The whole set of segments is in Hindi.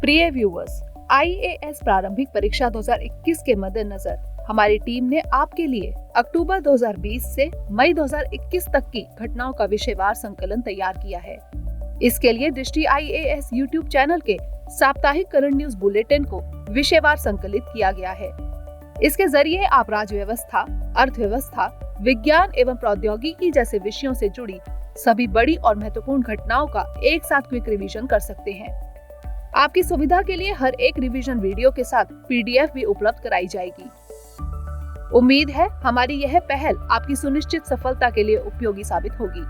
प्रिय व्यूअर्स, IAS प्रारंभिक परीक्षा 2021 के मद्देनजर हमारी टीम ने आपके लिए अक्टूबर 2020 से मई 2021 तक की घटनाओं का विषयवार संकलन तैयार किया है। इसके लिए दृष्टि IAS YouTube चैनल के साप्ताहिक करंट न्यूज बुलेटिन को विषयवार संकलित किया गया है। इसके जरिए आप राज्य व्यवस्था, अर्थव्यवस्था, विज्ञान एवं प्रौद्योगिकी जैसे विषयों से जुड़ी सभी बड़ी और महत्वपूर्ण घटनाओं का एक साथ क्विक रिवीजन कर सकते हैं। आपकी सुविधा के लिए हर एक रिवीजन वीडियो के साथ PDF भी उपलब्ध कराई जाएगी। उम्मीद है हमारी यह पहल आपकी सुनिश्चित सफलता के लिए उपयोगी साबित होगी।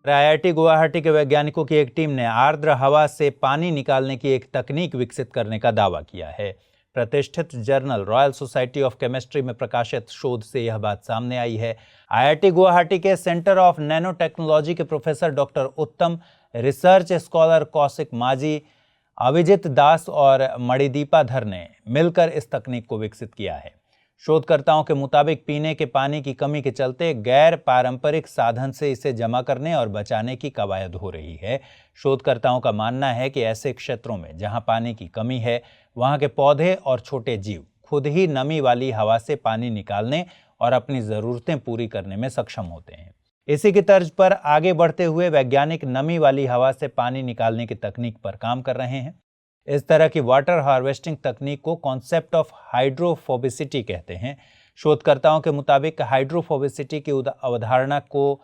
IIT गुवाहाटी के वैज्ञानिकों की एक टीम ने आर्द्र हवा से पानी निकालने की एक तकनीक विकसित करने का दावा किया है। प्रतिष्ठित journal royal society of chemistry में प्रकाशित शोध से यह बात सामने आई है। IIT गुवाहाटी के सेंटर ऑफ नैनो टेक्नोलॉजी के प्रोफेसर डॉक्टर उत्तम, रिसर्च स्कॉलर कौशिक माझी, अभिजीत दास और मणिदीपा धर ने मिलकर इस तकनीक को विकसित किया है। शोधकर्ताओं के मुताबिक पीने के पानी की कमी के चलते गैर पारंपरिक साधन से इसे जमा करने और बचाने की कवायद हो रही है। शोधकर्ताओं का मानना है कि ऐसे क्षेत्रों में जहां पानी की कमी है, वहां के पौधे और छोटे जीव खुद ही नमी वाली हवा से पानी निकालने और अपनी ज़रूरतें पूरी करने में सक्षम होते हैं। इसी की तर्ज पर आगे बढ़ते हुए वैज्ञानिक नमी वाली हवा से पानी निकालने की तकनीक पर काम कर रहे हैं। इस तरह की वाटर हार्वेस्टिंग तकनीक को कॉन्सेप्ट ऑफ हाइड्रोफोबिसिटी कहते हैं। शोधकर्ताओं के मुताबिक हाइड्रोफोबिसिटी की अवधारणा को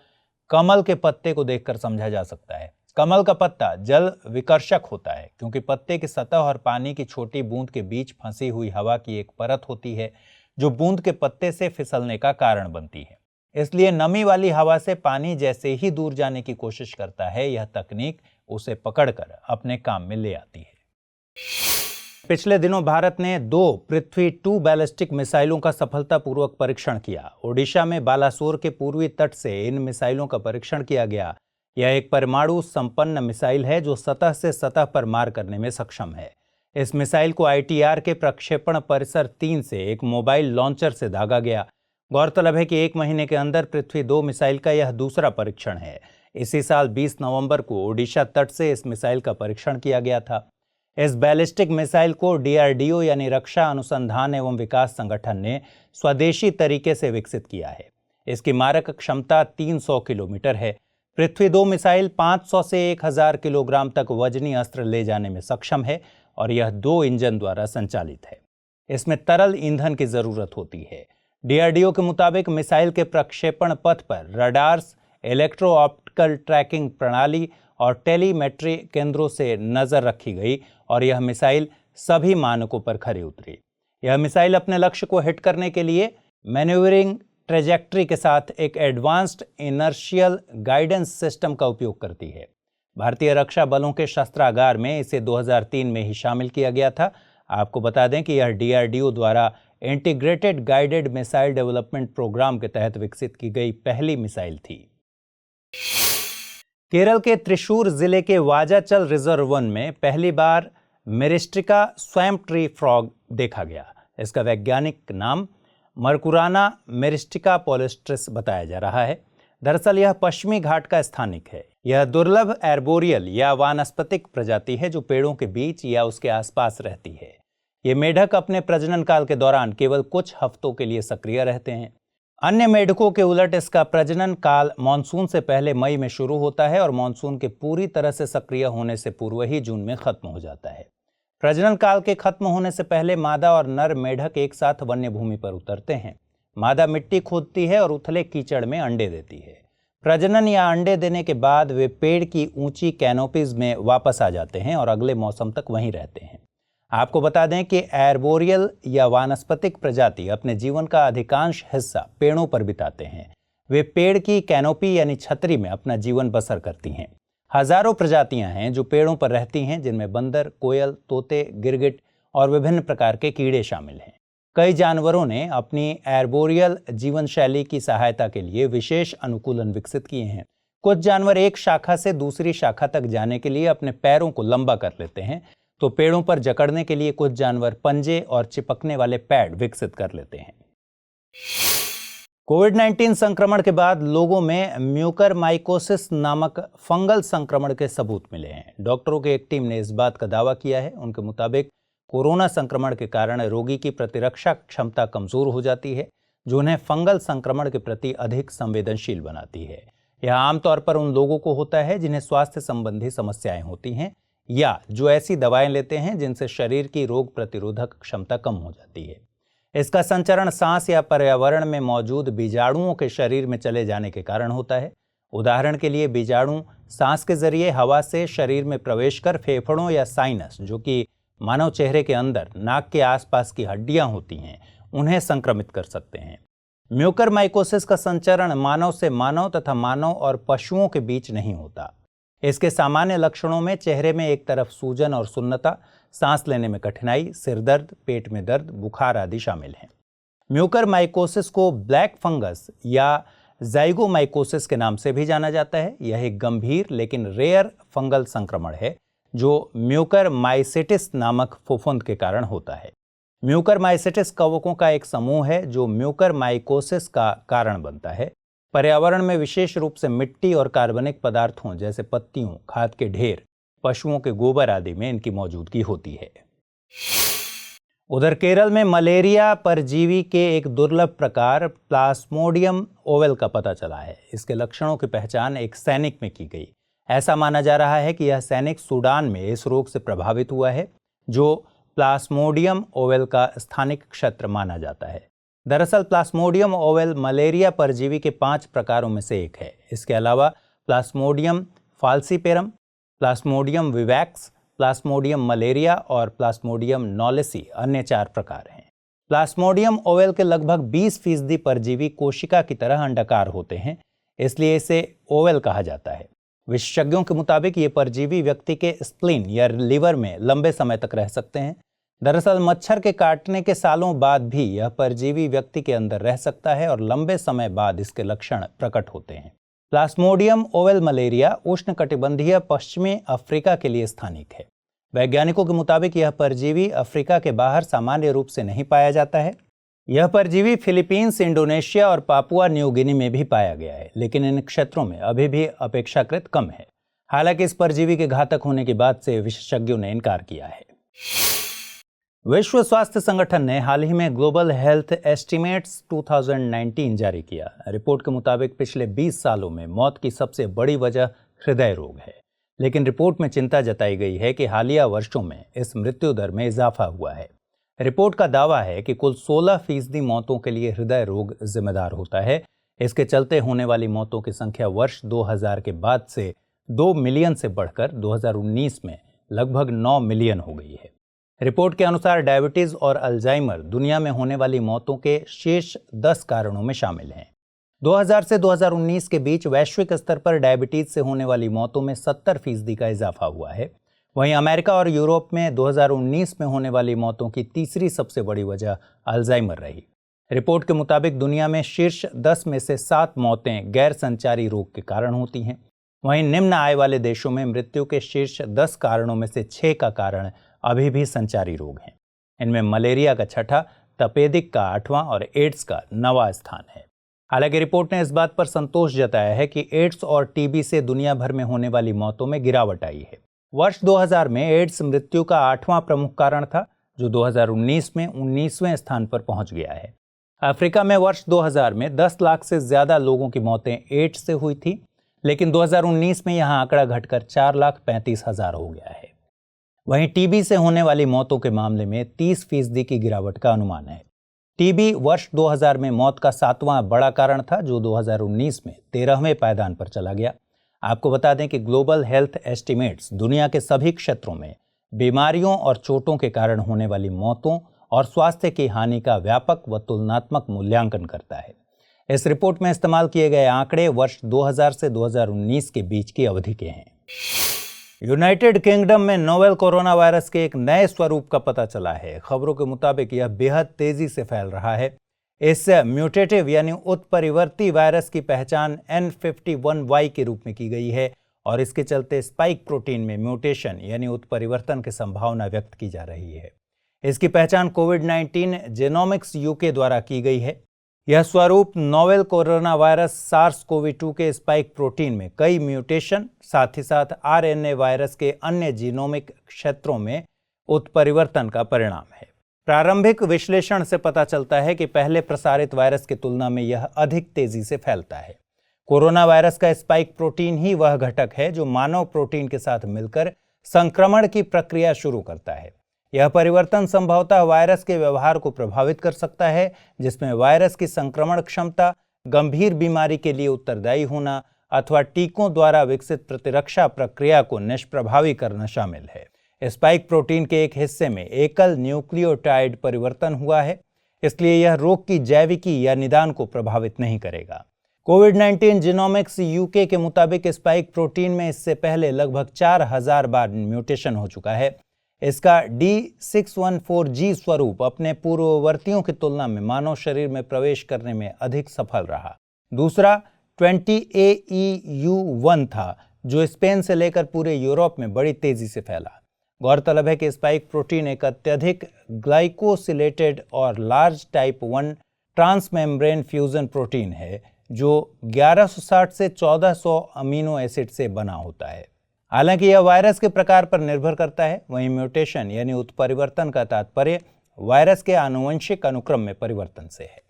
कमल के पत्ते को देखकर समझा जा सकता है। कमल का पत्ता जल विकर्षक होता है क्योंकि पत्ते की सतह और पानी की छोटी बूंद के बीच फंसी हुई हवा की एक परत होती है जो बूंद के पत्ते से फिसलने का कारण बनती है। इसलिए नमी वाली हवा से पानी जैसे ही दूर जाने की कोशिश करता है, यह तकनीक उसे पकड़कर अपने काम में ले आती है। पिछले दिनों भारत ने 2 पृथ्वी 2 बैलिस्टिक मिसाइलों का सफलतापूर्वक परीक्षण किया। ओडिशा में बालासोर के पूर्वी तट से इन मिसाइलों का परीक्षण किया गया। यह एक परमाणु संपन्न मिसाइल है जो सतह से सतह पर मार करने में सक्षम है। इस मिसाइल को ITR के प्रक्षेपण परिसर 3 से एक मोबाइल लॉन्चर से दागा गया। गौरतलब है कि 1 महीने के अंदर पृथ्वी 2 मिसाइल का यह दूसरा परीक्षण है। इसी साल 20 नवंबर को ओडिशा तट से इस मिसाइल का परीक्षण किया गया था। इस बैलिस्टिक मिसाइल को DRDO यानी रक्षा अनुसंधान एवं विकास संगठन ने स्वदेशी तरीके से विकसित किया है। इसकी मारक क्षमता 300 किलोमीटर है। पृथ्वी 2 मिसाइल 500 से 1000 किलोग्राम तक वजनी अस्त्र ले जाने में सक्षम है और यह 2 इंजन द्वारा संचालित है। इसमें तरल ईंधन की जरूरत होती है। DRDO के मुताबिक मिसाइल के प्रक्षेपण पथ पर रडार्स, इलेक्ट्रो ऑप्टिकल ट्रैकिंग प्रणाली और टेलीमेट्री केंद्रों से नजर रखी गई और यह मिसाइल सभी मानकों पर खरी उतरी। यह मिसाइल अपने लक्ष्य को हिट करने के लिए मैन्यूवरिंग ट्रेजेक्ट्री के साथ एक एडवांस्ड इनर्शियल गाइडेंस सिस्टम का उपयोग करती है। भारतीय रक्षा बलों के शस्त्रागार में इसे 2003 में ही शामिल किया गया था। आपको बता दें कि यह DRDO द्वारा integrated guided missile development programme के तहत विकसित की गई पहली मिसाइल थी। केरल के त्रिशूर जिले के वाजाचल रिजर्व वन में पहली बार मेरिस्टिका स्वैम्प ट्री फ्रॉग देखा गया। इसका वैज्ञानिक नाम मरकुराना मेरिस्टिका पॉलिस्ट्रिस बताया जा रहा है। दरअसल यह पश्चिमी घाट का स्थानिक है। यह दुर्लभ एर्बोरियल या वानस्पतिक प्रजाति है जो पेड़ों के बीच या उसके आसपास रहती है। ये मेढक अपने प्रजनन काल के दौरान केवल कुछ हफ्तों के लिए सक्रिय रहते हैं। अन्य मेढकों के उलट इसका प्रजनन काल मानसून से पहले मई में शुरू होता है और मानसून के पूरी तरह से सक्रिय होने से पूर्व ही जून में खत्म हो जाता है। प्रजनन काल के खत्म होने से पहले मादा और नर मेढक एक साथ वन्य भूमि पर उतरते हैं। मादा मिट्टी खोदती है और उथले कीचड़ में अंडे देती है। प्रजनन या अंडे देने के बाद वे पेड़ की ऊंची कैनोपीज में वापस आ जाते हैं और अगले मौसम तक वहीं रहते हैं। आपको बता दें कि एर्बोरियल या वानस्पतिक प्रजाति अपने जीवन का अधिकांश हिस्सा पेड़ों पर बिताते हैं। वे पेड़ की कैनोपी यानी छतरी में अपना जीवन बसर करती हैं। हजारों प्रजातियां हैं जो पेड़ों पर रहती हैं, जिनमें बंदर, कोयल, तोते, गिरगिट और विभिन्न प्रकार के कीड़े शामिल हैं। कई जानवरों ने अपनी एर्बोरियल जीवन शैली की सहायता के लिए विशेष अनुकूलन विकसित किए हैं। कुछ जानवर एक शाखा से दूसरी शाखा तक जाने के लिए अपने पैरों को लंबा कर लेते हैं, तो पेड़ों पर जकड़ने के लिए कुछ जानवर पंजे और चिपकने वाले पैड विकसित कर लेते हैं। कोविड-19 संक्रमण के बाद लोगों में म्यूकरमाइकोसिस नामक फंगल संक्रमण के सबूत मिले हैं। डॉक्टरों की एक टीम ने इस बात का दावा किया है। उनके मुताबिक कोरोना संक्रमण के कारण रोगी की प्रतिरक्षा क्षमता कमजोर हो जाती है, जो उन्हें फंगल संक्रमण के प्रति अधिक संवेदनशील बनाती है। यह आमतौर पर उन लोगों को होता है जिन्हें स्वास्थ्य संबंधी समस्याएं होती हैं या जो ऐसी दवाएं लेते हैं जिनसे शरीर की रोग प्रतिरोधक क्षमता कम हो जाती है। इसका संचरण सांस या पर्यावरण में मौजूद बीजाणुओं के शरीर में चले जाने के कारण होता है। उदाहरण के लिए बीजाणु सांस के जरिए हवा से शरीर में प्रवेश कर फेफड़ों या साइनस, जो कि मानव चेहरे के अंदर नाक के आसपास की हड्डियां होती हैं, उन्हें संक्रमित कर सकते हैं। म्यूकरमाइकोसिस का संचरण मानव से मानव तथा मानव और पशुओं के बीच नहीं होता। इसके सामान्य लक्षणों में चेहरे में एक तरफ सूजन और सुन्नता, सांस लेने में कठिनाई, सिर दर्द, पेट में दर्द, बुखार आदि शामिल हैं। म्यूकरमाइकोसिस को ब्लैक फंगस या ज़ाइगोमाइकोसिस के नाम से भी जाना जाता है। यह एक गंभीर लेकिन रेयर फंगल संक्रमण है जो म्यूकरमाइसिटिस नामक फफूंद के कारण होता है। म्यूकरमाइसिटिस कवकों का एक समूह है जो म्यूकरमाइकोसिस का कारण बनता है। पर्यावरण में विशेष रूप से मिट्टी और कार्बनिक पदार्थों जैसे पत्तियों, खाद के ढेर, पशुओं के गोबर आदि में इनकी मौजूदगी होती है। उधर केरल में मलेरिया परजीवी के एक दुर्लभ प्रकार प्लाज्मोडियम ओवल का पता चला है। इसके लक्षणों की पहचान एक सैनिक में की गई। ऐसा माना जा रहा है कि यह सैनिक सूडान में इस रोग से प्रभावित हुआ है, जो प्लाज्मोडियम ओवल का स्थानिक क्षेत्र माना जाता है। दरअसल प्लाज्मोडियम ओवल मलेरिया परजीवी के 5 प्रकारों में से एक है। इसके अलावा Plasmodium falciparum, Plasmodium vivax, Plasmodium malaria और प्लाज्मोडियम नॉलेसी अन्य 4 प्रकार हैं। प्लाज्मोडियम ओवल के लगभग 20% परजीवी कोशिका की तरह अंडाकार होते हैं, इसलिए इसे ओवल कहा जाता है। विशेषज्ञों के मुताबिक ये परजीवी व्यक्ति के स्प्लीन या लिवर में लंबे समय तक रह सकते हैं। दरअसल मच्छर के काटने के सालों बाद भी यह परजीवी व्यक्ति के अंदर रह सकता है और लंबे समय बाद इसके लक्षण प्रकट होते हैं। प्लाज्मोडियम ओवल मलेरिया उष्णकटिबंधीय पश्चिमी अफ्रीका के लिए स्थानिक है। वैज्ञानिकों के मुताबिक यह परजीवी अफ्रीका के बाहर सामान्य रूप से नहीं पाया जाता है। यह परजीवी फिलीपींस, इंडोनेशिया और पापुआ न्यू गिनी में भी पाया गया है, लेकिन इन क्षेत्रों में अभी भी अपेक्षाकृत कम है। हालांकि इस परजीवी के घातक होने की बात से विशेषज्ञों ने इनकार किया है। विश्व स्वास्थ्य संगठन ने हाल ही में ग्लोबल हेल्थ एस्टीमेट्स 2019 जारी किया। रिपोर्ट के मुताबिक पिछले 20 सालों में मौत की सबसे बड़ी वजह हृदय रोग है, लेकिन रिपोर्ट में चिंता जताई गई है कि हालिया वर्षों में इस मृत्यु दर में इजाफा हुआ है। रिपोर्ट का दावा है कि कुल 16% मौतों के लिए हृदय रोग जिम्मेदार होता है। इसके चलते होने वाली मौतों की संख्या वर्ष 2000 के बाद से 2 मिलियन से बढ़कर 2019 में लगभग 9 मिलियन हो गई है। रिपोर्ट के अनुसार डायबिटीज और अल्जाइमर दुनिया में होने वाली मौतों के शीर्ष 10 कारणों में शामिल हैं। 2000 से 2019 के बीच वैश्विक स्तर पर डायबिटीज से होने वाली मौतों में 70% का इजाफा हुआ है। वहीं अमेरिका और यूरोप में 2019 में होने वाली मौतों की तीसरी सबसे बड़ी वजह अल्जाइमर रही। रिपोर्ट के मुताबिक दुनिया में शीर्ष 10 में से 7 मौतें गैर संचारी रोग के कारण होती हैं। वहीं निम्न आय वाले देशों में मृत्यु के शीर्ष 10 कारणों में से 6 का कारण अभी भी संचारी रोग हैं। इनमें मलेरिया का 6ठा, तपेदिक का 8वां और एड्स का 9वां स्थान है। हालांकि रिपोर्ट ने इस बात पर संतोष जताया है कि एड्स और टीबी से दुनिया भर में होने वाली मौतों में गिरावट आई है। वर्ष 2000 में एड्स मृत्यु का 8वां प्रमुख कारण था, जो 2019 में 19वें स्थान पर पहुंच गया है। अफ्रीका में वर्ष 2000 में 10 लाख से ज्यादा लोगों की मौतें एड्स से हुई थी, लेकिन 2019 में यहां आंकड़ा घटकर 4,35,000 हो गया है। वहीं टीबी से होने वाली मौतों के मामले में 30% की गिरावट का अनुमान है। टीबी वर्ष 2000 में मौत का 7वां बड़ा कारण था, जो 2019 में 13वें पायदान पर चला गया। आपको बता दें कि ग्लोबल हेल्थ एस्टीमेट्स दुनिया के सभी क्षेत्रों में बीमारियों और चोटों के कारण होने वाली मौतों और स्वास्थ्य की हानि का व्यापक व तुलनात्मक मूल्यांकन करता है। इस रिपोर्ट में इस्तेमाल किए गए आंकड़े वर्ष 2000 से 2019 के बीच की अवधि के हैं। यूनाइटेड किंगडम में नोवेल कोरोना वायरस के एक नए स्वरूप का पता चला है। खबरों के मुताबिक यह बेहद तेजी से फैल रहा है। इस म्यूटेटिव यानी उत्परिवर्ती वायरस की पहचान N51Y के रूप में की गई है और इसके चलते स्पाइक प्रोटीन में म्यूटेशन यानी उत्परिवर्तन की संभावना व्यक्त की जा रही है। इसकी पहचान कोविड-19 जेनोमिक्स यूके द्वारा की गई है। यह स्वरूप नोवेल कोरोना वायरस SARS-CoV-2 के स्पाइक प्रोटीन में कई म्यूटेशन, साथ ही साथ RNA वायरस के अन्य जीनोमिक क्षेत्रों में उत्परिवर्तन का परिणाम है। प्रारंभिक विश्लेषण से पता चलता है कि पहले प्रसारित वायरस की तुलना में यह अधिक तेजी से फैलता है। कोरोना वायरस का स्पाइक प्रोटीन ही वह घटक है जो मानव प्रोटीन के साथ मिलकर संक्रमण की प्रक्रिया शुरू करता है। यह परिवर्तन संभवतः वायरस के व्यवहार को प्रभावित कर सकता है, जिसमें वायरस की संक्रमण क्षमता, गंभीर बीमारी के लिए उत्तरदायी होना अथवा टीकों द्वारा विकसित प्रतिरक्षा प्रक्रिया को निष्प्रभावी करना शामिल है। स्पाइक प्रोटीन के एक हिस्से में एकल न्यूक्लियोटाइड परिवर्तन हुआ है, इसलिए यह रोग की जैविकी या निदान को प्रभावित नहीं करेगा। कोविड-19 जीनोमिक्स UK के मुताबिक स्पाइक प्रोटीन में इससे पहले लगभग 4000 बार म्यूटेशन हो चुका है। इसका D614G स्वरूप अपने पूर्ववर्तियों की तुलना में मानव शरीर में प्रवेश करने में अधिक सफल रहा। दूसरा 20AEU1 था, जो स्पेन से लेकर पूरे यूरोप में बड़ी तेजी से फैला। गौरतलब है कि स्पाइक प्रोटीन एक अत्यधिक ग्लाइकोसिलेटेड और large type 1 transmembrane fusion protein है, जो 1160 से 1400 अमीनो एसिड से बना होता है। हालांकि यह वायरस के प्रकार पर निर्भर करता है, वहीं म्यूटेशन यानी उत्परिवर्तन का तात्पर्य वायरस के आनुवंशिक अनुक्रम में परिवर्तन से है।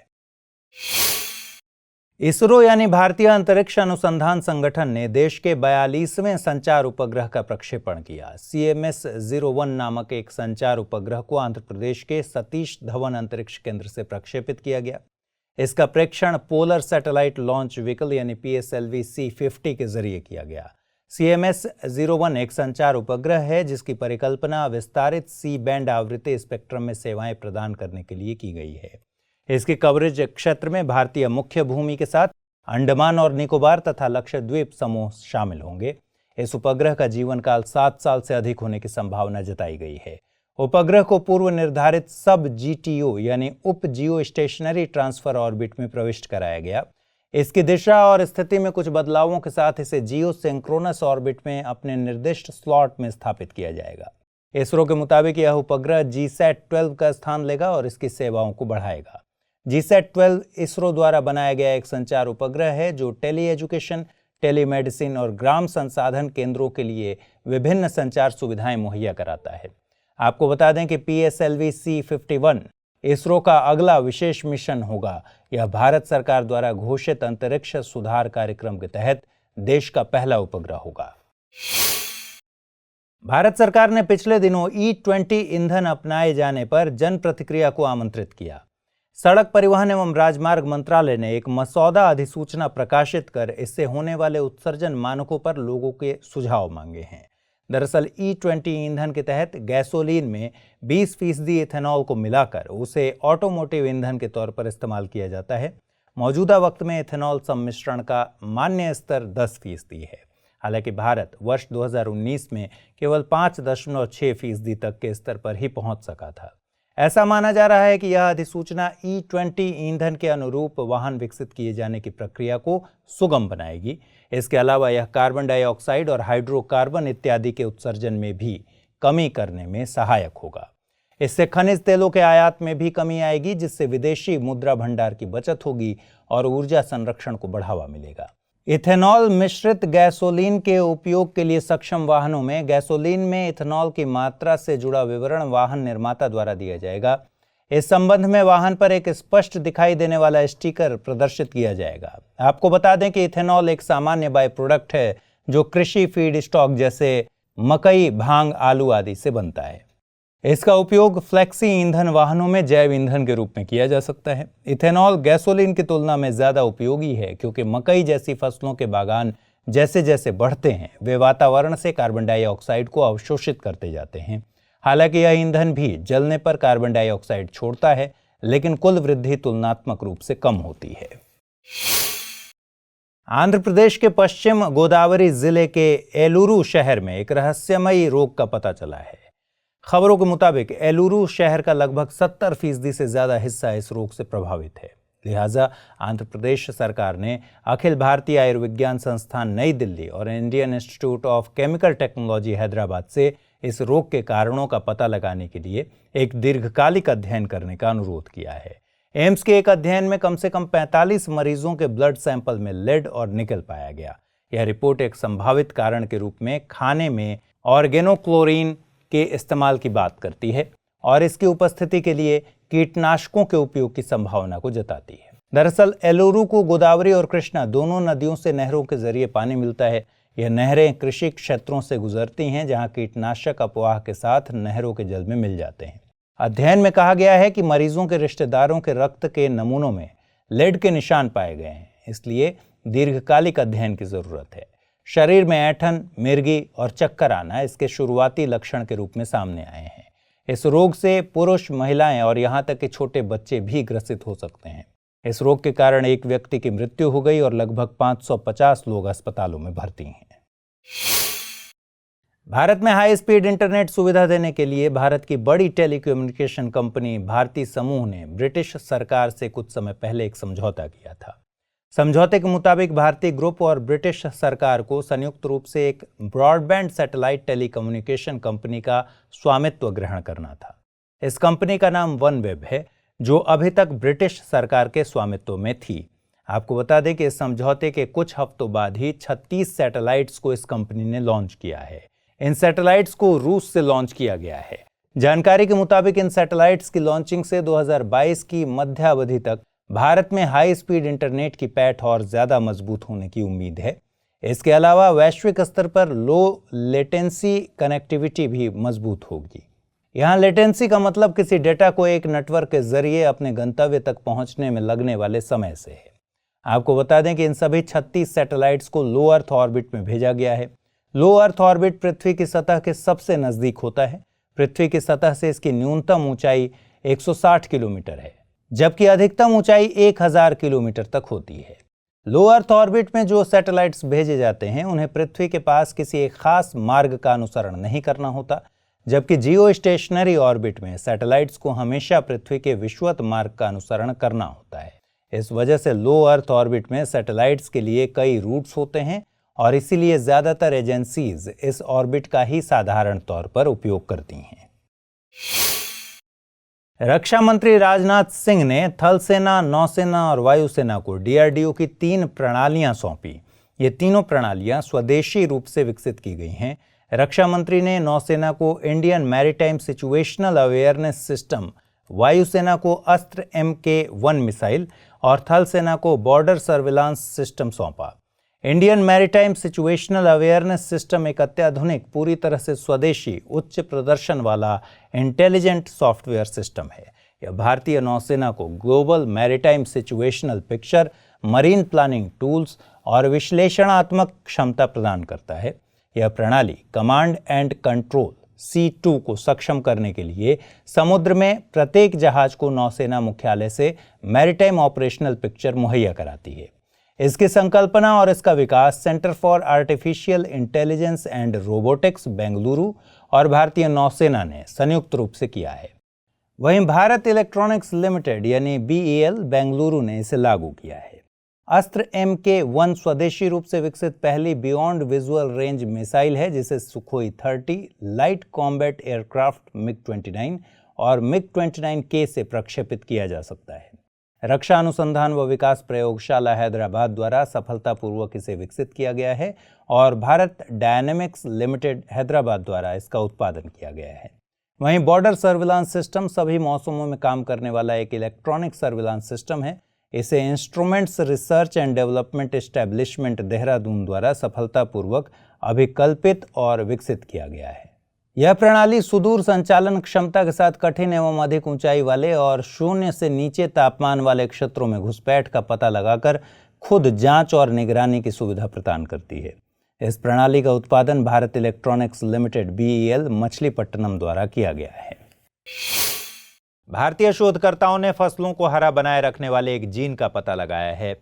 इसरो यानी भारतीय अंतरिक्ष अनुसंधान संगठन ने देश के 42वें संचार उपग्रह का प्रक्षेपण किया। CMS-01 नामक एक संचार उपग्रह को आंध्र प्रदेश के सतीश धवन अंतरिक्ष केंद्र से प्रक्षेपित किया गया। इसका प्रेक्षण पोलर सैटेलाइट लॉन्च व्हीकल यानी PSLV C50 के जरिए किया गया। CMS-01 एक संचार उपग्रह है जिसकी परिकल्पना विस्तारित C बैंड आवृत्ति स्पेक्ट्रम में सेवाएं प्रदान करने के लिए की गई है। इसके कवरेज क्षेत्र में भारतीय मुख्य भूमि के साथ अंडमान और निकोबार तथा लक्षद्वीप समूह शामिल होंगे। इस उपग्रह का जीवन काल 7 साल से अधिक होने की संभावना जताई गई है। उपग्रह को पूर्व निर्धारित सब GTO यानी उप जियो स्टेशनरी ट्रांसफर ऑर्बिट में प्रविष्ट कराया गया। इसकी दिशा और स्थिति में कुछ बदलावों के साथ इसे जियो सिंक्रोनस ऑर्बिट में अपने निर्दिष्ट स्लॉट में स्थापित किया जाएगा। इसरो के मुताबिक यह उपग्रह GSAT-12 का स्थान लेगा और इसकी सेवाओं को बढ़ाएगा। GSAT-12 इसरो द्वारा बनाया गया एक संचार उपग्रह है जो टेली एजुकेशन, टेलीमेडिसिन और ग्राम संसाधन केंद्रों के लिए विभिन्न संचार सुविधाएं मुहैया कराता है। आपको बता दें कि PSLV C51 इसरो का अगला विशेष मिशन होगा। यह भारत सरकार द्वारा घोषित अंतरिक्ष सुधार कार्यक्रम के तहत देश का पहला उपग्रह होगा। भारत सरकार ने पिछले दिनों E20 ईंधन अपनाए जाने पर जन प्रतिक्रिया को आमंत्रित किया। सड़क परिवहन एवं राजमार्ग मंत्रालय ने एक मसौदा अधिसूचना प्रकाशित कर इससे होने वाले उत्सर्जन मानकों पर लोगों के सुझाव मांगे हैं। दरअसल E20 ईंधन के तहत गैसोलीन में 20% इथेनॉल को मिलाकर उसे ऑटोमोटिव ईंधन के तौर पर इस्तेमाल किया जाता है। मौजूदा वक्त में इथेनॉल सम्मिश्रण का मान्य स्तर 10% है। हालांकि भारत वर्ष 2019 में केवल 5.6% तक के स्तर पर ही पहुंच सका था। ऐसा माना जा रहा है कि यह अधिसूचना E20 ईंधन के अनुरूप वाहन विकसित किए जाने की प्रक्रिया को सुगम बनाएगी। इसके अलावा यह कार्बन डाइऑक्साइड और हाइड्रोकार्बन इत्यादि के उत्सर्जन में भी कमी करने में सहायक होगा। इससे खनिज तेलों के आयात में भी कमी आएगी, जिससे विदेशी मुद्रा भंडार की बचत होगी और ऊर्जा संरक्षण को बढ़ावा मिलेगा। इथेनॉल मिश्रित गैसोलीन के उपयोग के लिए सक्षम वाहनों में गैसोलीन में इथेनॉल की मात्रा से जुड़ा विवरण वाहन निर्माता द्वारा दिया जाएगा। इस संबंध में वाहन पर एक स्पष्ट दिखाई देने वाला स्टिकर प्रदर्शित किया जाएगा। आपको बता दें कि इथेनॉल एक सामान्य बाय प्रोडक्ट है जो कृषि फीड स्टॉक जैसे मकई, भांग, आलू आदि से बनता है। इसका उपयोग फ्लेक्सी ईंधन वाहनों में जैव ईंधन के रूप में किया जा सकता है। इथेनॉल गैसोलीन की तुलना में ज्यादा उपयोगी है क्योंकि मकई जैसी फसलों के बागान जैसे जैसे बढ़ते हैं वे वातावरण से कार्बन डाइऑक्साइड को अवशोषित करते जाते हैं। हालांकि यह ईंधन भी जलने पर कार्बन डाइऑक्साइड छोड़ता है, लेकिन कुल वृद्धि तुलनात्मक रूप से कम होती है। आंध्र प्रदेश के पश्चिम गोदावरी जिले के एलुरु शहर में एक रहस्यमयी रोग का पता चला है। खबरों के मुताबिक एलुरु शहर का लगभग 70% से ज्यादा हिस्सा इस रोग से प्रभावित है। लिहाजा आंध्र प्रदेश सरकार ने अखिल भारतीय आयुर्विज्ञान संस्थान नई दिल्ली और Indian institute of chemical technology Hyderabad से इस रोग के कारणों का पता लगाने के लिए एक दीर्घकालिक अध्ययन करने का अनुरोध किया है। एम्स के एक अध्ययन में कम से कम 45 मरीजों के ब्लड सैंपल में लेड और निकल पाया गया। यह रिपोर्ट एक संभावित कारण के रूप में खाने में ऑर्गेनोक्लोरीन के इस्तेमाल की बात करती है और इसकी उपस्थिति के लिए कीटनाशकों के उपयोग की संभावना को जताती है। दरअसल एलुरु को गोदावरी और कृष्णा दोनों नदियों से नहरों के जरिए पानी मिलता है। यह नहरें कृषि क्षेत्रों से गुजरती हैं जहां कीटनाशक अपवाह के साथ नहरों के जल में मिल जाते हैं। अध्ययन में कहा गया है कि मरीजों के रिश्तेदारों के रक्त के नमूनों में लेड के निशान पाए गए हैं, इसलिए दीर्घकालिक अध्ययन की जरूरत है। शरीर में ऐंठन, मिर्गी और चक्कर आना इसके शुरुआती लक्षण के रूप में सामने आए हैं। इस रोग से पुरुष, महिलाएं और यहां तक कि छोटे बच्चे भी ग्रसित हो सकते हैं। इस रोग के कारण एक व्यक्ति की मृत्यु हो गई और लगभग 550 लोग अस्पतालों में भर्ती हैं। भारत में हाई स्पीड इंटरनेट सुविधा देने के लिए भारत की बड़ी टेलीकम्युनिकेशन कंपनी भारती समूह ने ब्रिटिश सरकार से कुछ समय पहले एक समझौता किया था। समझौते के मुताबिक भारतीय ग्रुप और ब्रिटिश सरकार को संयुक्त रूप से एक ब्रॉडबैंड सैटेलाइट टेलीकम्युनिकेशन कंपनी का स्वामित्व ग्रहण करना था। इस कंपनी का नाम वनवेब है, जो अभी तक ब्रिटिश सरकार के स्वामित्व में थी। आपको बता दें कि इस समझौते के कुछ हफ्तों बाद ही 36 सैटेलाइट्स को इस कंपनी ने लॉन्च किया है। इन सैटेलाइट्स को रूस से लॉन्च किया गया है। जानकारी के मुताबिक इन सैटेलाइट्स की लॉन्चिंग से 2022 की मध्यावधि तक भारत में हाई स्पीड इंटरनेट की पैठ और ज्यादा मजबूत होने की उम्मीद है। इसके अलावा वैश्विक स्तर पर लो लेटेंसी कनेक्टिविटी भी मजबूत होगी। यहाँ लेटेंसी का मतलब किसी डेटा को एक नेटवर्क के जरिए अपने गंतव्य तक पहुंचने में लगने वाले समय से है। आपको बता दें कि इन सभी 36 सैटेलाइट्स को लो अर्थ ऑर्बिट में भेजा गया है। लो अर्थ ऑर्बिट पृथ्वी की सतह के सबसे नजदीक होता है। पृथ्वी की सतह से इसकी न्यूनतम ऊंचाई 160 किलोमीटर है, जबकि अधिकतम ऊंचाई 1000 किलोमीटर तक होती है। लो अर्थ ऑर्बिट में जो सैटेलाइट्स भेजे जाते हैं उन्हें पृथ्वी के पास किसी एक खास मार्ग का अनुसरण नहीं करना होता, जबकि जियो स्टेशनरी ऑर्बिट में सैटेलाइट्स को हमेशा पृथ्वी के विषुवत मार्ग का अनुसरण करना होता है। इस वजह से लो अर्थ ऑर्बिट में सैटेलाइट्स के लिए कई रूट्स होते हैं और इसीलिए ज्यादातर एजेंसीज इस ऑर्बिट का ही साधारण तौर पर उपयोग करती हैं। रक्षा मंत्री राजनाथ सिंह ने थल सेना, नौसेना और वायुसेना को डीआरडीओ की 3 प्रणालियां सौंपी। ये तीनों प्रणालियां स्वदेशी रूप से विकसित की गई हैं। रक्षा मंत्री ने नौसेना को Indian maritime situational awareness system, वायुसेना को अस्त्र MK-1 मिसाइल और थल सेना को बॉर्डर सर्विलांस सिस्टम सौंपा। Indian maritime situational awareness system एक अत्याधुनिक, पूरी तरह से स्वदेशी, उच्च प्रदर्शन वाला इंटेलिजेंट सॉफ्टवेयर सिस्टम है। यह भारतीय नौसेना को global maritime situational picture, marine planning tools और विश्लेषणात्मक क्षमता प्रदान करता है। यह प्रणाली कमांड एंड कंट्रोल C2 को सक्षम करने के लिए समुद्र में प्रत्येक जहाज को नौसेना मुख्यालय से मैरीटाइम ऑपरेशनल पिक्चर मुहैया कराती है। इसकी संकल्पना और इसका विकास Centre for Artificial Intelligence and Robotics, Bengaluru और भारतीय नौसेना ने संयुक्त रूप से किया है। वहीं भारत इलेक्ट्रॉनिक्स लिमिटेड यानी BEL, बेंगलुरु ने इसे लागू किया है। अस्त्र MK-1 स्वदेशी रूप से विकसित पहली बियॉन्ड विजुअल रेंज मिसाइल है, जिसे Sukhoi 30 light combat aircraft MiG-29 और MiG-29K से प्रक्षेपित किया जा सकता है। रक्षा अनुसंधान व विकास प्रयोगशाला हैदराबाद द्वारा सफलतापूर्वक इसे विकसित किया गया है और भारत डायनेमिक्स लिमिटेड हैदराबाद द्वारा इसका उत्पादन किया गया है। वहीं बॉर्डर सर्विलांस सिस्टम सभी मौसमों में काम करने वाला एक इलेक्ट्रॉनिक सर्विलांस सिस्टम है। इसे instruments research and development establishment Dehradun द्वारा सफलतापूर्वक अभिकल्पित और विकसित किया गया है। यह प्रणाली सुदूर संचालन क्षमता के साथ कठिन एवं अधिक ऊंचाई वाले और 0 से नीचे तापमान वाले क्षेत्रों में घुसपैठ का पता लगाकर खुद जांच और निगरानी की सुविधा प्रदान करती है। इस प्रणाली का उत्पादन Bharat electronics limited BEL, Machilipatnam द्वारा किया गया है। भारतीय शोधकर्ताओं ने फसलों को हरा बनाए रखने वाले एक जीन का पता लगाया है।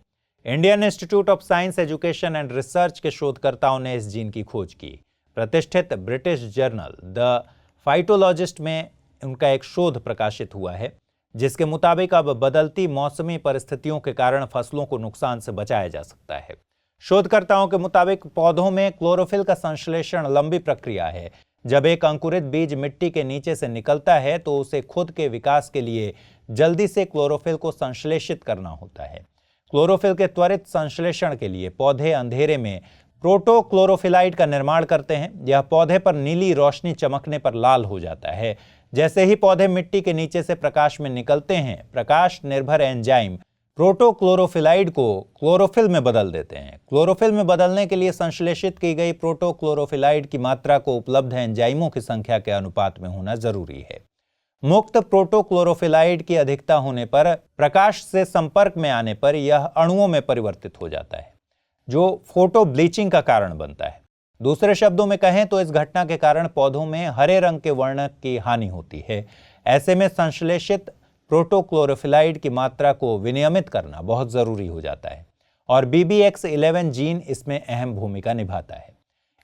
Indian institute of science, education and research के शोधकर्ताओं ने इस जीन की खोज की। प्रतिष्ठित ब्रिटिश जर्नल द फाइटोलॉजिस्ट में उनका एक शोध प्रकाशित हुआ है, जिसके मुताबिक अब बदलती मौसमी परिस्थितियों के कारण फसलों को नुकसान से बचाया जा सकता है। शोधकर्ताओं के मुताबिक पौधों में क्लोरोफिल का संश्लेषण लंबी प्रक्रिया है। जब एक अंकुरित बीज मिट्टी के नीचे से निकलता है तो उसे खुद के विकास के लिए जल्दी से क्लोरोफिल को संश्लेषित करना होता है। क्लोरोफिल के त्वरित संश्लेषण के लिए पौधे अंधेरे में प्रोटोक्लोरोफिलाइड का निर्माण करते हैं। यह पौधे पर नीली रोशनी चमकने पर लाल हो जाता है। जैसे ही पौधे मिट्टी के नीचे से प्रकाश में निकलते हैं, प्रकाश निर्भर एंजाइम प्रोटोक्लोरोफिलाइड को क्लोरोफिल में बदल देते हैं। क्लोरोफिल में बदलने के लिए संश्लेषित की गई प्रोटोक्लोरोफिलाइड की मात्रा को उपलब्ध एंजाइमों की संख्या के अनुपात में होना जरूरी है। मुक्त प्रोटोक्लोरोफिलाइड की अधिकता होने पर प्रकाश से संपर्क में आने पर यह अणुओं में परिवर्तित हो जाता है, जो फोटो ब्लीचिंग का कारण बनता है। दूसरे शब्दों में कहें तो इस घटना के कारण पौधों में हरे रंग के वर्णक की हानि होती है। ऐसे में संश्लेषित प्रोटोक्लोरोफिलाइड की मात्रा को विनियमित करना बहुत जरूरी हो जाता है और BBX11 जीन इसमें अहम भूमिका निभाता है।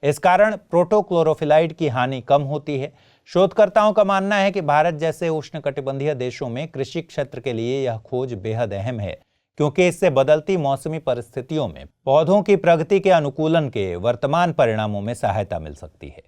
इस कारण प्रोटोक्लोरोफिलाइड की हानि कम होती है। शोधकर्ताओं का मानना है कि भारत जैसे उष्णकटिबंधीय देशों में कृषि क्षेत्र के लिए यह खोज बेहद अहम है, क्योंकि इससे बदलती मौसमी परिस्थितियों में पौधों की प्रगति के अनुकूलन के वर्तमान परिणामों में सहायता मिल सकती है।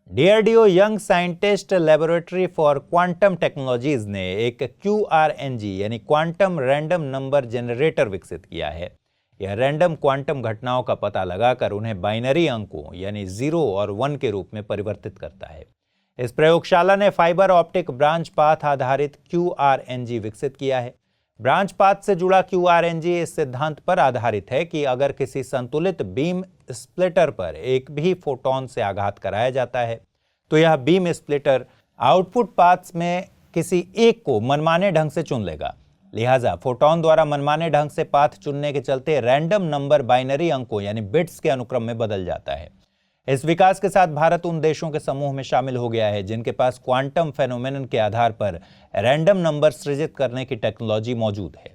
DRDO young scientist laboratory for quantum technologies ने एक QRNG यानी क्वांटम रैंडम नंबर जनरेटर विकसित किया है। यह रैंडम क्वांटम घटनाओं का पता लगाकर उन्हें बाइनरी अंकों यानी 0 और 1 के रूप में परिवर्तित करता है। इस प्रयोगशाला ने फाइबर ऑप्टिक ब्रांच पाथ आधारित QRNG विकसित किया है। ब्रांच पाथ से जुड़ा QRNG इस सिद्धांत पर आधारित है कि अगर किसी संतुलित बीम स्प्लिटर पर एक भी फोटॉन से आघात कराया जाता है तो यह बीम स्प्लिटर आउटपुट पाथ्स में किसी एक को मनमाने ढंग से चुन लेगा। लिहाजा फोटॉन द्वारा मनमाने ढंग से पाथ चुनने के चलते रैंडम नंबर बाइनरी अंकों यानी बिट्स के अनुक्रम में बदल जाता है। इस विकास के साथ भारत उन देशों के समूह में शामिल हो गया है जिनके पास क्वांटम फेनोमेनन के आधार पर रैंडम नंबर सृजित करने की टेक्नोलॉजी मौजूद है।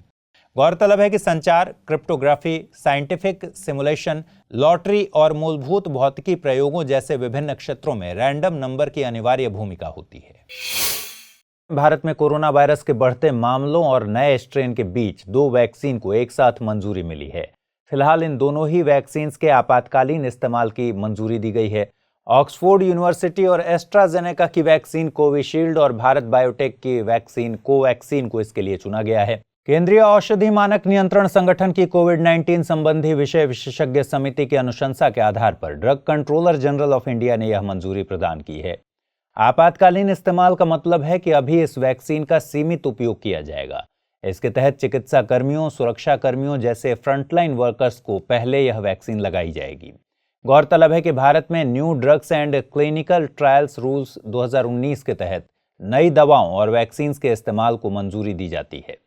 गौरतलब है कि संचार, क्रिप्टोग्राफी, साइंटिफिक सिमुलेशन, लॉटरी और मूलभूत भौतिकी प्रयोगों जैसे विभिन्न क्षेत्रों में रैंडम नंबर की अनिवार्य भूमिका होती है। भारत में कोरोना वायरस के बढ़ते मामलों और नए स्ट्रेन के बीच 2 वैक्सीन को एक साथ मंजूरी मिली है। फिलहाल इन दोनों ही वैक्सीन के आपातकालीन इस्तेमाल की मंजूरी दी गई है। ऑक्सफोर्ड यूनिवर्सिटी और एस्ट्राजेनेका की वैक्सीन कोविशील्ड और भारत बायोटेक की वैक्सीन कोवैक्सीन को इसके लिए चुना गया है। केंद्रीय औषधि मानक नियंत्रण संगठन की कोविड-19 संबंधी विषय विशेषज्ञ समिति की अनुशंसा के आधार पर drug controller general of India ने यह मंजूरी प्रदान की है। आपातकालीन इस्तेमाल का मतलब है कि अभी इस वैक्सीन का सीमित उपयोग किया जाएगा। इसके तहत चिकित्सा कर्मियों, सुरक्षा कर्मियों जैसे फ्रंटलाइन वर्कर्स को पहले यह वैक्सीन लगाई जाएगी। गौरतलब है कि भारत में new drugs and clinical trials rules 2019 के तहत नई दवाओं और वैक्सीन के इस्तेमाल को मंजूरी दी जाती है।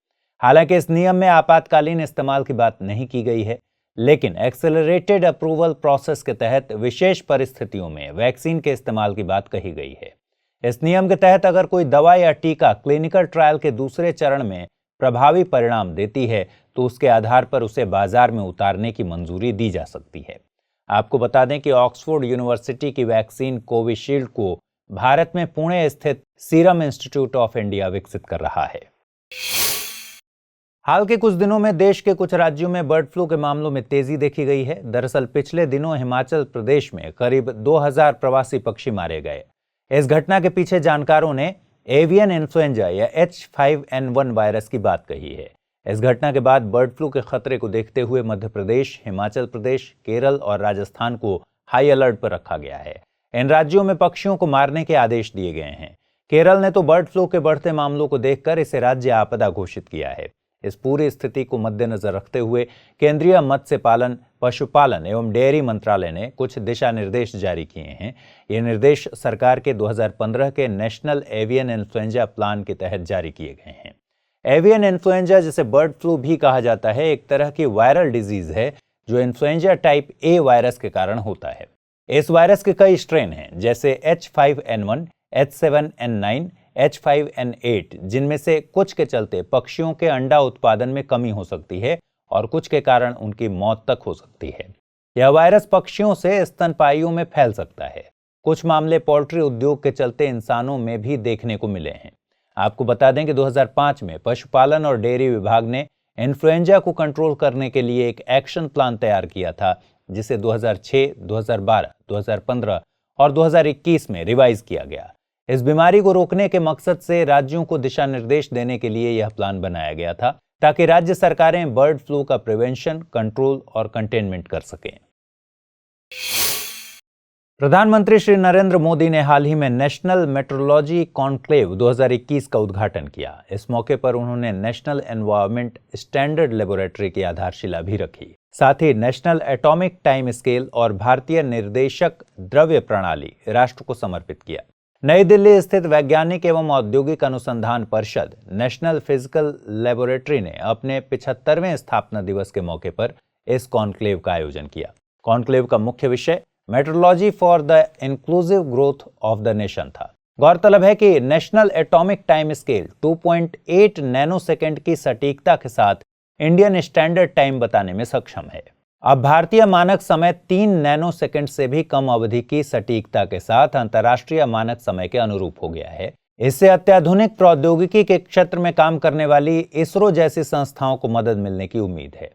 हालांकि इस नियम में आपातकालीन इस्तेमाल की बात नहीं की गई है, लेकिन एक्सेलरेटेड अप्रूवल प्रोसेस के तहत विशेष परिस्थितियों में वैक्सीन के इस्तेमाल की बात कही गई है। इस नियम के तहत अगर कोई दवा या टीका क्लिनिकल ट्रायल के दूसरे चरण में प्रभावी परिणाम देती है तो उसके आधार पर उसे बाजार में उतारने की मंजूरी दी जा सकती है। आपको बता दें कि ऑक्सफोर्ड यूनिवर्सिटी की वैक्सीन कोविशील्ड को भारत में पुणे स्थित सीरम इंस्टीट्यूट ऑफ इंडिया विकसित कर रहा है। हाल के कुछ दिनों में देश के कुछ राज्यों में बर्ड फ्लू के मामलों में तेजी देखी गई है। दरअसल पिछले दिनों हिमाचल प्रदेश में करीब 2000 प्रवासी पक्षी मारे गए। इस घटना के पीछे जानकारों ने एवियन इन्फ्लुएंजा या H5N1 वायरस की बात कही है। इस घटना के बाद बर्ड फ्लू के खतरे को देखते हुए मध्य प्रदेश, हिमाचल प्रदेश, केरल और राजस्थान को हाई अलर्ट पर रखा गया है। इन राज्यों में पक्षियों को मारने के आदेश दिए गए हैं। केरल ने तो बर्ड फ्लू के बढ़ते मामलों को देखकर इसे राज्य आपदा घोषित किया है। इस पूरी स्थिति को मद्देनजर रखते हुए केंद्रीय मत्स्य पालन, पशुपालन एवं डेयरी मंत्रालय ने कुछ दिशा निर्देश जारी किए हैं। ये निर्देश सरकार के 2015 के नेशनल एवियन इन्फ्लुएंजा प्लान के तहत जारी किए गए हैं। एवियन इन्फ्लुएंजा, जिसे बर्ड फ्लू भी कहा जाता है, एक तरह की वायरल डिजीज है जो इन्फ्लुएंजा टाइप ए वायरस के कारण होता है। इस वायरस के कई स्ट्रेन हैं, जैसे H5N1, H7N9, H5N8, जिनमें से कुछ के चलते पक्षियों के अंडा उत्पादन में कमी हो सकती है और कुछ के कारण उनकी मौत तक हो सकती है। यह वायरस पक्षियों से स्तनपायियों में फैल सकता है। कुछ मामले पोल्ट्री उद्योग के चलते इंसानों में भी देखने को मिले हैं। आपको बता दें कि 2005 में पशुपालन और डेयरी विभाग ने इन्फ्लुएंजा को कंट्रोल करने के लिए एक एक्शन प्लान तैयार किया था, जिसे 2006, 2012, 2015 और 2021 में रिवाइज किया गया। इस बीमारी को रोकने के मकसद से राज्यों को दिशा निर्देश देने के लिए यह प्लान बनाया गया था ताकि राज्य सरकारें बर्ड फ्लू का प्रिवेंशन, कंट्रोल और कंटेनमेंट कर सकें। प्रधानमंत्री श्री नरेंद्र मोदी ने हाल ही में नेशनल मेट्रोलॉजी कॉन्क्लेव 2021 का उद्घाटन किया। इस मौके पर उन्होंने नेशनल एनवायरमेंट स्टैंडर्ड लेबोरेटरी की आधारशिला भी रखी। साथ ही नेशनल एटॉमिक टाइम स्केल और भारतीय निर्देशक द्रव्य प्रणाली राष्ट्र को समर्पित किया। नई दिल्ली स्थित वैज्ञानिक एवं औद्योगिक अनुसंधान परिषद नेशनल फिजिकल लेबोरेटरी ने अपने 75वें स्थापना दिवस के मौके पर इस कॉन्क्लेव का आयोजन किया। कॉन्क्लेव का मुख्य विषय metrology for the inclusive growth of the nation था। गौरतलब है कि national atomic time scale 2.8 nanosecond की सटीकता के साथ इंडियन स्टैंडर्ड टाइम बताने में सक्षम है। अब भारतीय मानक समय 3 नैनोसेकंड से भी कम अवधि की सटीकता के साथ अंतर्राष्ट्रीय मानक समय के अनुरूप हो गया है। इससे अत्याधुनिक प्रौद्योगिकी के क्षेत्र में काम करने वाली इसरो जैसी संस्थाओं को मदद मिलने की उम्मीद है।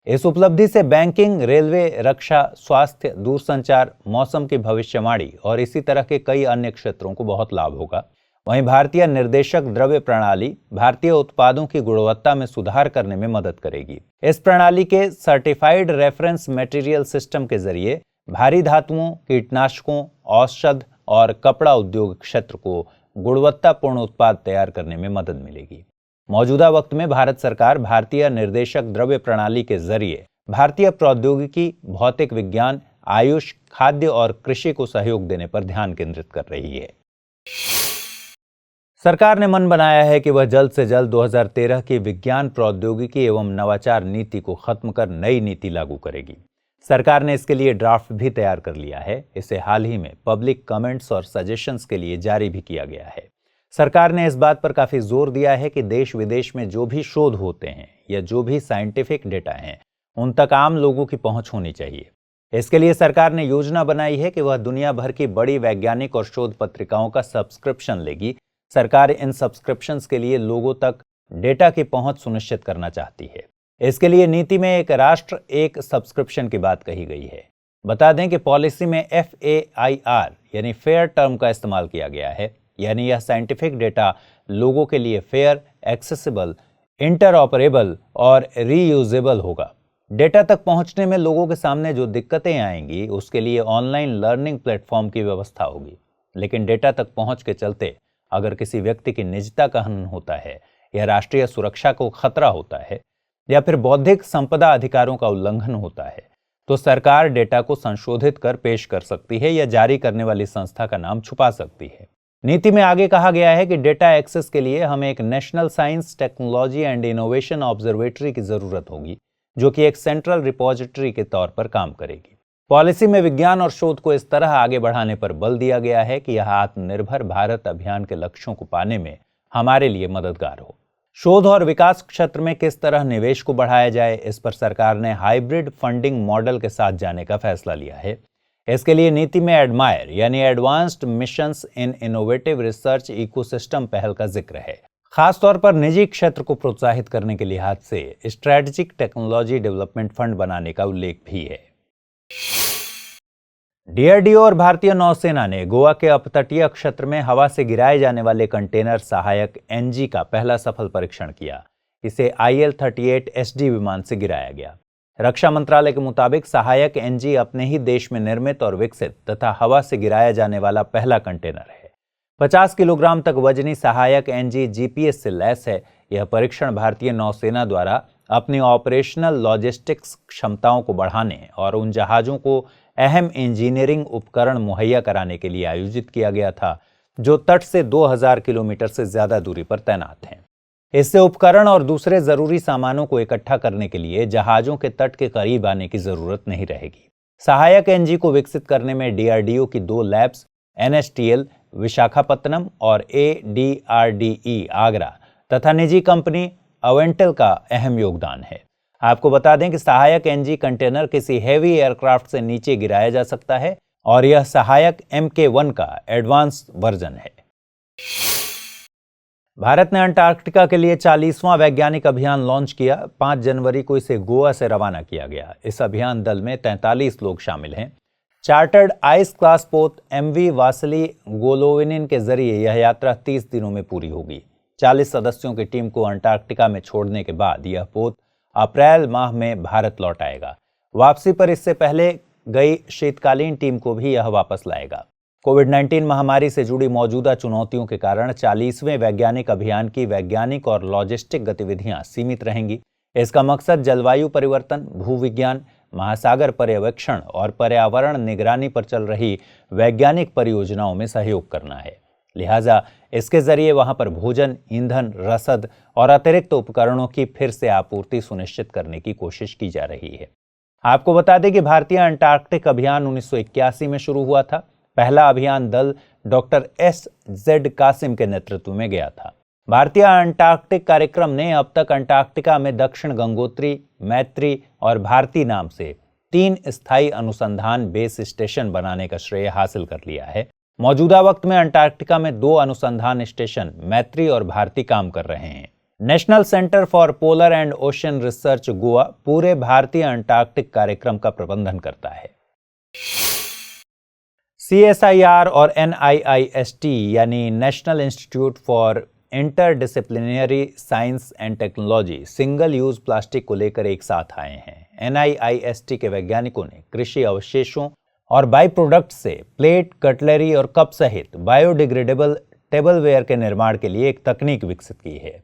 इस उपलब्धि से बैंकिंग, रेलवे, रक्षा, स्वास्थ्य, दूरसंचार, मौसम की भविष्यवाणी और इसी तरह के कई अन्य क्षेत्रों को बहुत लाभ होगा। वहीं भारतीय निर्देशक द्रव्य प्रणाली भारतीय उत्पादों की गुणवत्ता में सुधार करने में मदद करेगी। इस प्रणाली के सर्टिफाइड रेफरेंस मटेरियल सिस्टम के जरिए भारी धातुओं, कीटनाशकों, औषध और कपड़ा उद्योग क्षेत्र को गुणवत्तापूर्ण उत्पाद तैयार करने में मदद मिलेगी। मौजूदा वक्त में भारत सरकार भारतीय निर्देशक द्रव्य प्रणाली के जरिए भारतीय प्रौद्योगिकी, भौतिक विज्ञान, आयुष, खाद्य और कृषि को सहयोग देने पर ध्यान केंद्रित कर रही है। सरकार ने मन बनाया है कि वह जल्द से जल्द 2013 की विज्ञान, प्रौद्योगिकी एवं नवाचार नीति को खत्म कर नई नीति लागू करेगी। सरकार ने इसके लिए ड्राफ्ट भी तैयार कर लिया है। इसे हाल ही में पब्लिक कमेंट्स और सजेशंस के लिए जारी भी किया गया है। सरकार ने इस बात पर काफी जोर दिया है कि देश विदेश में जो भी शोध होते हैं या जो भी साइंटिफिक डेटा हैं, उन तक आम लोगों की पहुंच होनी चाहिए। इसके लिए सरकार ने योजना बनाई है कि वह दुनिया भर की बड़ी वैज्ञानिक और शोध पत्रिकाओं का सब्सक्रिप्शन लेगी। सरकार इन सब्सक्रिप्शंस के लिए लोगों तक डेटा की पहुंच सुनिश्चित करना चाहती है। इसके लिए नीति में एक राष्ट्र एक सब्सक्रिप्शन की बात कही गई है। बता दें कि पॉलिसी में FAIR यानी फेयर टर्म का इस्तेमाल किया गया है, यानी यह साइंटिफिक डेटा लोगों के लिए फेयर, एक्सेसिबल, इंटरऑपरेबल और रीयूजेबल होगा। डेटा तक पहुंचने में लोगों के सामने जो दिक्कतें आएंगी, उसके लिए ऑनलाइन लर्निंग प्लेटफॉर्म की व्यवस्था होगी। लेकिन डेटा तक पहुंच के चलते अगर किसी व्यक्ति की निजता का हनन होता है या राष्ट्रीय सुरक्षा को खतरा होता है या फिर बौद्धिक संपदा अधिकारों का उल्लंघन होता है, तो सरकार डेटा को संशोधित कर पेश कर सकती है या जारी करने वाली संस्था का नाम छुपा सकती है। नीति में आगे कहा गया है कि डेटा एक्सेस के लिए हमें एक national science, technology and innovation observatory की जरूरत होगी, जो कि एक सेंट्रल रिपोजिटरी के तौर पर काम करेगी। पॉलिसी में विज्ञान और शोध को इस तरह आगे बढ़ाने पर बल दिया गया है कि यह आत्मनिर्भर भारत अभियान के लक्ष्यों को पाने में हमारे लिए मददगार हो। शोध और विकास क्षेत्र में किस तरह निवेश को बढ़ाया जाए, इस पर सरकार ने हाइब्रिड फंडिंग मॉडल के साथ जाने का फैसला लिया है। इसके लिए नीति में एडमायर यानी एडवांस्ड मिशंस इन इनोवेटिव रिसर्च इकोसिस्टम पहल का जिक्र है। खासतौर पर निजी क्षेत्र को प्रोत्साहित करने के लिहाज से स्ट्रेटेजिक टेक्नोलॉजी डेवलपमेंट फंड बनाने का उल्लेख भी है। DRDO और भारतीय नौसेना ने गोवा के अपतटीय क्षेत्र में हवा से गिराए जाने वाले कंटेनर सहायक NG का पहला सफल परीक्षण किया। इसे IL-38 SD विमान से गिराया गया। रक्षा मंत्रालय के मुताबिक सहायक NG अपने ही देश में निर्मित और विकसित तथा हवा से गिराया जाने वाला पहला कंटेनर है। 50 किलोग्राम तक वजनी सहायक NG GPS से लैस है। यह परीक्षण भारतीय नौसेना द्वारा अपनी ऑपरेशनल लॉजिस्टिक्स क्षमताओं को बढ़ाने और उन जहाजों को अहम इंजीनियरिंग उपकरण मुहैया कराने के लिए आयोजित किया गया था, जो तट से 2000 किलोमीटर से ज्यादा दूरी पर तैनात हैं। इससे उपकरण और दूसरे जरूरी सामानों को इकट्ठा करने के लिए जहाजों के तट के करीब आने की जरूरत नहीं रहेगी। सहायक NG को विकसित करने में DRDO की 2 लैब्स NSTL विशाखापत्तनम और ADRDE आगरा तथा निजी कंपनी अवेंटल का अहम योगदान है। आपको बता दें कि सहायक NG कंटेनर किसी हेवी एयरक्राफ्ट से नीचे गिराया जा सकता है और यह सहायक MK1 का एडवांस वर्जन है। भारत ने अंटार्कटिका के लिए 40वां वैज्ञानिक अभियान लॉन्च किया। 5 जनवरी को इसे गोवा से रवाना किया गया। इस अभियान दल में 43 लोग शामिल हैं। चार्टर्ड आइस क्लास पोत MV वासिली गोलोविनिन के जरिए यह यात्रा 30 दिनों में पूरी होगी। 40 सदस्यों की टीम को अंटार्कटिका में छोड़ने के बाद यह पोत अप्रैल माह में भारत लौट आएगा। वापसी पर इससे पहले गई शीतकालीन टीम को भी यह वापस लाएगा। कोविड-19 महामारी से जुड़ी मौजूदा चुनौतियों के कारण 40वें वैज्ञानिक अभियान की वैज्ञानिक और लॉजिस्टिक गतिविधियां सीमित रहेंगी। इसका मकसद जलवायु परिवर्तन, भूविज्ञान, महासागर पर्यवेक्षण और पर्यावरण निगरानी पर चल रही वैज्ञानिक परियोजनाओं में सहयोग करना है। लिहाजा इसके जरिए वहां पर भोजन, ईंधन, रसद और अतिरिक्त उपकरणों की फिर से आपूर्ति सुनिश्चित करने की कोशिश की जा रही है। आपको बता दें कि भारतीय अंटार्कटिक अभियान 1981 में शुरू हुआ था। पहला अभियान दल डॉक्टर SZ कासिम के नेतृत्व में गया था। भारतीय अंटार्कटिक कार्यक्रम ने अब तक अंटार्कटिका में दक्षिण गंगोत्री, मैत्री और भारती नाम से 3 स्थायी अनुसंधान बेस स्टेशन बनाने का श्रेय हासिल कर लिया है। मौजूदा वक्त में अंटार्कटिका में 2 अनुसंधान स्टेशन मैत्री और भारती काम कर रहे हैं। National centre for polar and ocean research Goa पूरे भारतीय अंटार्कटिक कार्यक्रम का प्रबंधन करता है। CSIR और NIIST यानी national institute for interdisciplinary science and technology single use plastic को लेकर एक साथ आए हैं। NIIST के वैज्ञानिकों ने कृषि अवशेषों और बाई प्रोडक्ट से प्लेट, कटलरी और कप सहित बायोडिग्रेडेबल टेबलवेयर के निर्माण के लिए एक तकनीक विकसित की है।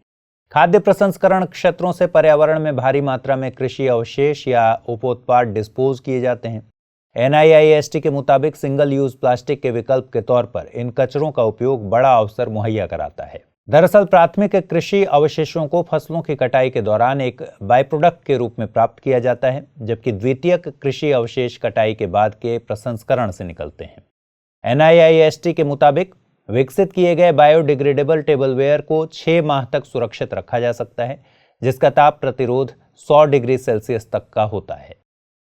खाद्य प्रसंस्करण क्षेत्रों से पर्यावरण में भारी मात्रा में कृषि अवशेष या उपोत्पाद डिस्पोज किए जाते हैं। NIIST के मुताबिक सिंगल यूज प्लास्टिक के विकल्प के तौर पर इन कचरों का उपयोग बड़ा अवसर मुहैया कराता है। दरअसल प्राथमिक कृषि अवशेषों को फसलों की कटाई के दौरान एक बाई प्रोडक्ट के रूप में प्राप्त किया जाता है, जबकि द्वितीयक कृषि अवशेष कटाई के बाद के प्रसंस्करण से निकलते हैं। NIIST के मुताबिक विकसित किए गए बायोडिग्रेडेबल टेबलवेयर को 6 माह तक सुरक्षित रखा जा सकता है, जिसका ताप प्रतिरोध 100 डिग्री सेल्सियस तक का होता है।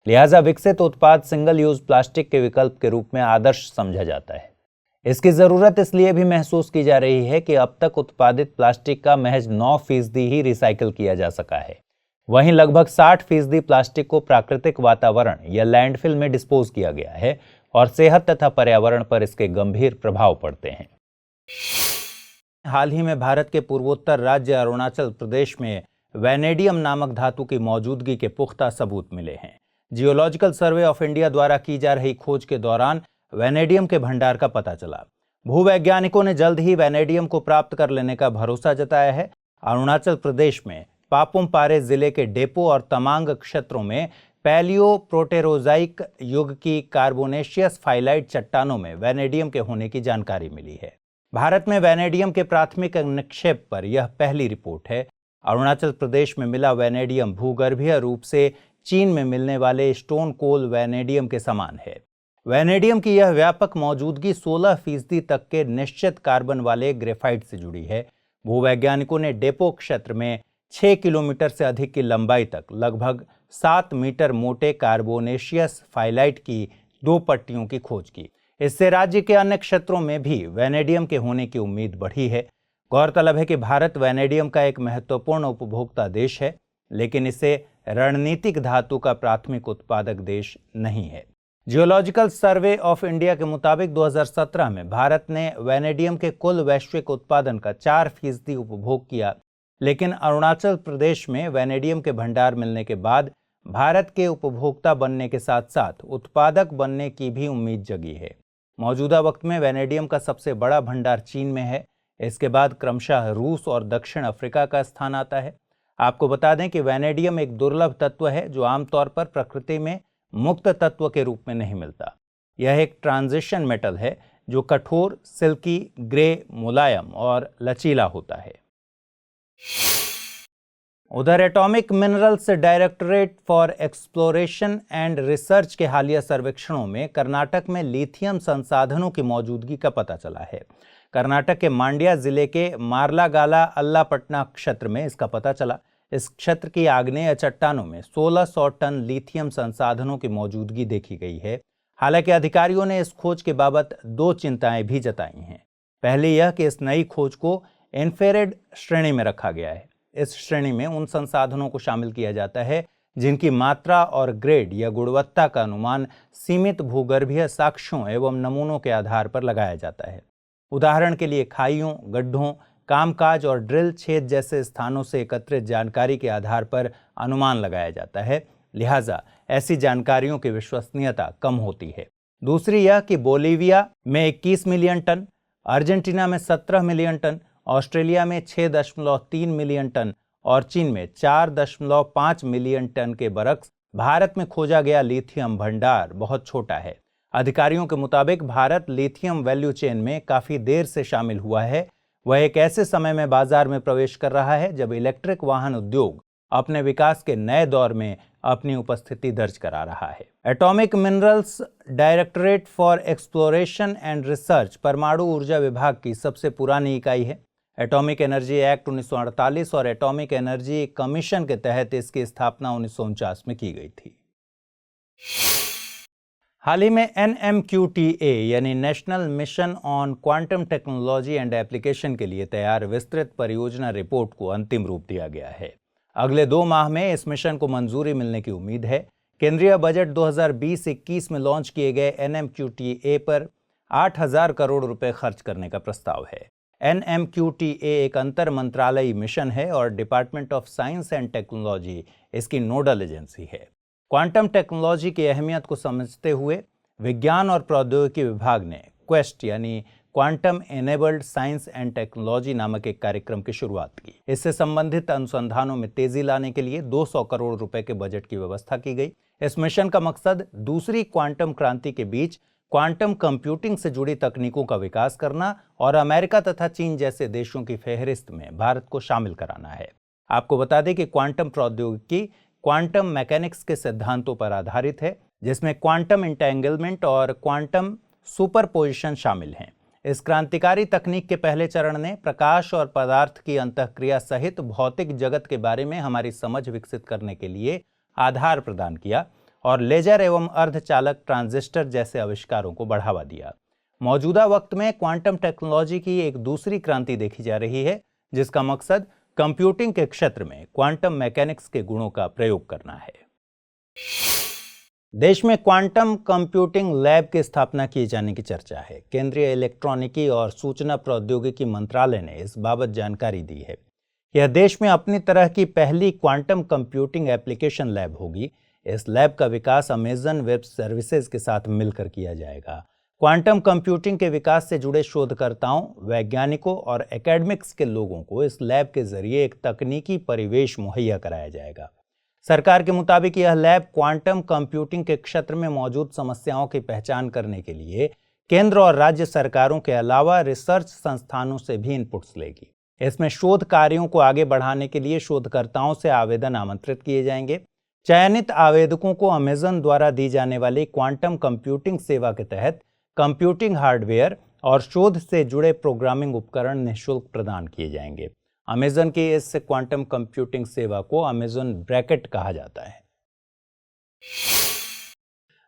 लिहाजा विकसित उत्पाद सिंगल यूज प्लास्टिक के विकल्प के रूप में आदर्श समझा जाता है। इसकी जरूरत इसलिए भी महसूस की जा रही है कि अब तक उत्पादित प्लास्टिक का महज 9% ही रिसाइकिल किया जा सका है। वहीं लगभग 60% प्लास्टिक को प्राकृतिक वातावरण या लैंडफिल में डिस्पोज किया गया है और सेहत तथा पर्यावरण पर इसके गंभीर प्रभाव पड़ते हैं। हाल ही में भारत के पूर्वोत्तर राज्य अरुणाचल प्रदेश में वैनेडियम नामक धातु की मौजूदगी के पुख्ता सबूत मिले हैं। जियोलॉजिकल सर्वे ऑफ इंडिया द्वारा की जा रही खोज के दौरान वैनेडियम के भंडार का पता चला। भूवैज्ञानिकों ने जल्द ही वैनेडियम को प्राप्त कर लेने का भरोसा जताया है। अरुणाचल प्रदेश में पापुम पारे जिले के डेपो और तमांग क्षेत्रों में पैलियो प्रोटेरोजाइक युग की कार्बोनेशियस फाइलाइट चट्टानों में वैनेडियम के होने की जानकारी मिली है। भारत में वैनेडियम के प्राथमिक निक्षेप पर यह पहली रिपोर्ट है। अरुणाचल प्रदेश में मिला वैनेडियम भूगर्भीय रूप से चीन में मिलने वाले स्टोन कोल वैनेडियम के समान है। वैनेडियम की यह व्यापक मौजूदगी 16% तक के निश्चित कार्बन वाले ग्रेफाइट से जुड़ी है। भूवैज्ञानिकों ने डेपो क्षेत्र में 6 किलोमीटर से अधिक की लंबाई तक लगभग 7 मीटर मोटे कार्बोनेशियस फाइलाइट की 2 पट्टियों की खोज की। इससे राज्य के अन्य क्षेत्रों में भी वैनेडियम के होने की उम्मीद बढ़ी है। गौरतलब है कि भारत वैनेडियम का एक महत्वपूर्ण उपभोक्ता देश है, लेकिन इसे रणनीतिक धातु का प्राथमिक उत्पादक देश नहीं है। जियोलॉजिकल सर्वे ऑफ इंडिया के मुताबिक 2017 में भारत ने वैनेडियम के कुल वैश्विक उत्पादन का 4% उपभोग किया, लेकिन अरुणाचल प्रदेश में वैनेडियम के भंडार मिलने के बाद भारत के उपभोक्ता बनने के साथ साथ उत्पादक बनने की भी उम्मीद जगी है। मौजूदा वक्त में वैनेडियम का सबसे बड़ा भंडार चीन में है। इसके बाद क्रमशः रूस और दक्षिण अफ्रीका का स्थान आता है। आपको बता दें कि वैनेडियम एक दुर्लभ तत्व है जो आमतौर पर प्रकृति में मुक्त तत्व के रूप में नहीं मिलता। यह एक ट्रांजिशन मेटल है जो कठोर, सिल्की, ग्रे, मुलायम और लचीला होता है। उधर atomic minerals directorate for exploration and research के हालिया सर्वेक्षणों में कर्नाटक में लिथियम संसाधनों की मौजूदगी का पता चला है। कर्नाटक के मांड्या जिले के मार्लागाला अल्लापट्टना क्षेत्र में इसका पता चला। इस क्षेत्र की आग्नेय चट्टानों में 1600 टन लिथियम संसाधनों की मौजूदगी देखी गई है। हालांकि अधिकारियों ने इस खोज के बाबत 2 चिंताएं भी जताई हैं। पहली यह कि इस नई खोज को इंफ्रारेड श्रेणी में रखा गया है। इस श्रेणी में उन संसाधनों को शामिल किया जाता है जिनकी मात्रा और ग्रेड या गुणवत्ता का अनुमान सीमित भूगर्भीय साक्ष्यों एवं नमूनों के आधार पर लगाया जाता है। उदाहरण के लिए खाइयों, गड्ढों, कामकाज और ड्रिल छेद जैसे स्थानों से एकत्रित जानकारी के आधार पर अनुमान लगाया जाता है, लिहाजा ऐसी जानकारियों की विश्वसनीयता कम होती है। दूसरी यह कि बोलीविया में 21 मिलियन टन, अर्जेंटीना में 17 मिलियन टन, ऑस्ट्रेलिया में 6.3 मिलियन टन और चीन में 4.5 मिलियन टन के बरक्स भारत में खोजा गया लिथियम भंडार बहुत छोटा है। अधिकारियों के मुताबिक भारत लिथियम वैल्यू चेन में काफी देर से शामिल हुआ है। वह एक ऐसे समय में बाजार में प्रवेश कर रहा है जब इलेक्ट्रिक वाहन उद्योग अपने विकास के नए दौर में अपनी उपस्थिति दर्ज करा रहा है। Atomic minerals directorate for exploration and research परमाणु ऊर्जा विभाग की सबसे पुरानी इकाई है। एटॉमिक एनर्जी एक्ट 1948 और एटॉमिक एनर्जी कमीशन के तहत इसकी स्थापना 1949 में की गई थी। हाल ही में NMQTA यानी national mission on quantum technology and application के लिए तैयार विस्तृत परियोजना रिपोर्ट को अंतिम रूप दिया गया है। अगले 2 माह में इस मिशन को मंजूरी मिलने की उम्मीद है। केंद्रीय बजट 2020-21 में लॉन्च किए गए NMQTA पर 8,000 करोड़ रुपए खर्च करने का प्रस्ताव है। NMQTA एक अंतर मंत्रालयी मिशन है और department of science and technology इसकी नोडल एजेंसी है। क्वांटम टेक्नोलॉजी की अहमियत को समझते हुए विज्ञान और प्रौद्योगिकी विभाग ने क्वेस्ट यानी quantum enabled science and technology नामक एक कार्यक्रम की शुरुआत की। इससे संबंधित अनुसंधानों में तेजी लाने के लिए 200 करोड़ रुपए के बजट की व्यवस्था की गई। इस मिशन का मकसद दूसरी क्वांटम क्रांति के बीच क्वांटम कंप्यूटिंग से जुड़ी तकनीकों का विकास करना और अमेरिका तथा चीन जैसे देशों की फहरिस्त में भारत को शामिल कराना है। आपको बता दें कि क्वांटम प्रौद्योगिकी क्वांटम मैकेनिक्स के सिद्धांतों पर आधारित है, जिसमें क्वांटम इंटेंगलमेंट और क्वांटम सुपरपोजिशन शामिल हैं। इस क्रांतिकारी तकनीक के पहले चरण ने प्रकाश और पदार्थ की अंतःक्रिया सहित भौतिक जगत के बारे में हमारी समझ विकसित करने के लिए आधार प्रदान किया और लेजर एवं अर्धचालक ट्रांजिस्टर जैसे आविष्कारों को बढ़ावा दिया। मौजूदा वक्त में क्वांटम टेक्नोलॉजी की एक दूसरी क्रांति देखी जा रही है, जिसका मकसद कंप्यूटिंग के क्षेत्र में क्वांटम मैकेनिक्स के गुणों का प्रयोग करना है। देश में क्वांटम कंप्यूटिंग लैब की स्थापना किए जाने की चर्चा है। केंद्रीय इलेक्ट्रॉनिकी और सूचना प्रौद्योगिकी मंत्रालय ने इस बाबत जानकारी दी है। यह देश में अपनी तरह की पहली क्वांटम कंप्यूटिंग एप्लीकेशन लैब होगी। इस लैब का विकास अमेजन वेब सर्विसेज के साथ मिलकर किया जाएगा। क्वांटम कंप्यूटिंग के विकास से जुड़े शोधकर्ताओं, वैज्ञानिकों और एकेडमिक्स के लोगों को इस लैब के जरिए एक तकनीकी परिवेश मुहैया कराया जाएगा। सरकार के मुताबिक यह लैब क्वांटम कंप्यूटिंग के क्षेत्र में मौजूद समस्याओं की पहचान करने के लिए केंद्र और राज्य सरकारों के अलावा रिसर्च संस्थानों से भी इनपुट्स लेगी। इसमें शोध कार्यों को आगे बढ़ाने के लिए शोधकर्ताओं से आवेदन आमंत्रित किए जाएंगे। चयनित आवेदकों को अमेजन द्वारा दी जाने वाली क्वांटम कंप्यूटिंग सेवा के तहत कंप्यूटिंग हार्डवेयर और शोध से जुड़े प्रोग्रामिंग उपकरण निःशुल्क प्रदान किए जाएंगे। अमेजन की इस क्वांटम कंप्यूटिंग सेवा को अमेजन ब्रैकेट कहा जाता है।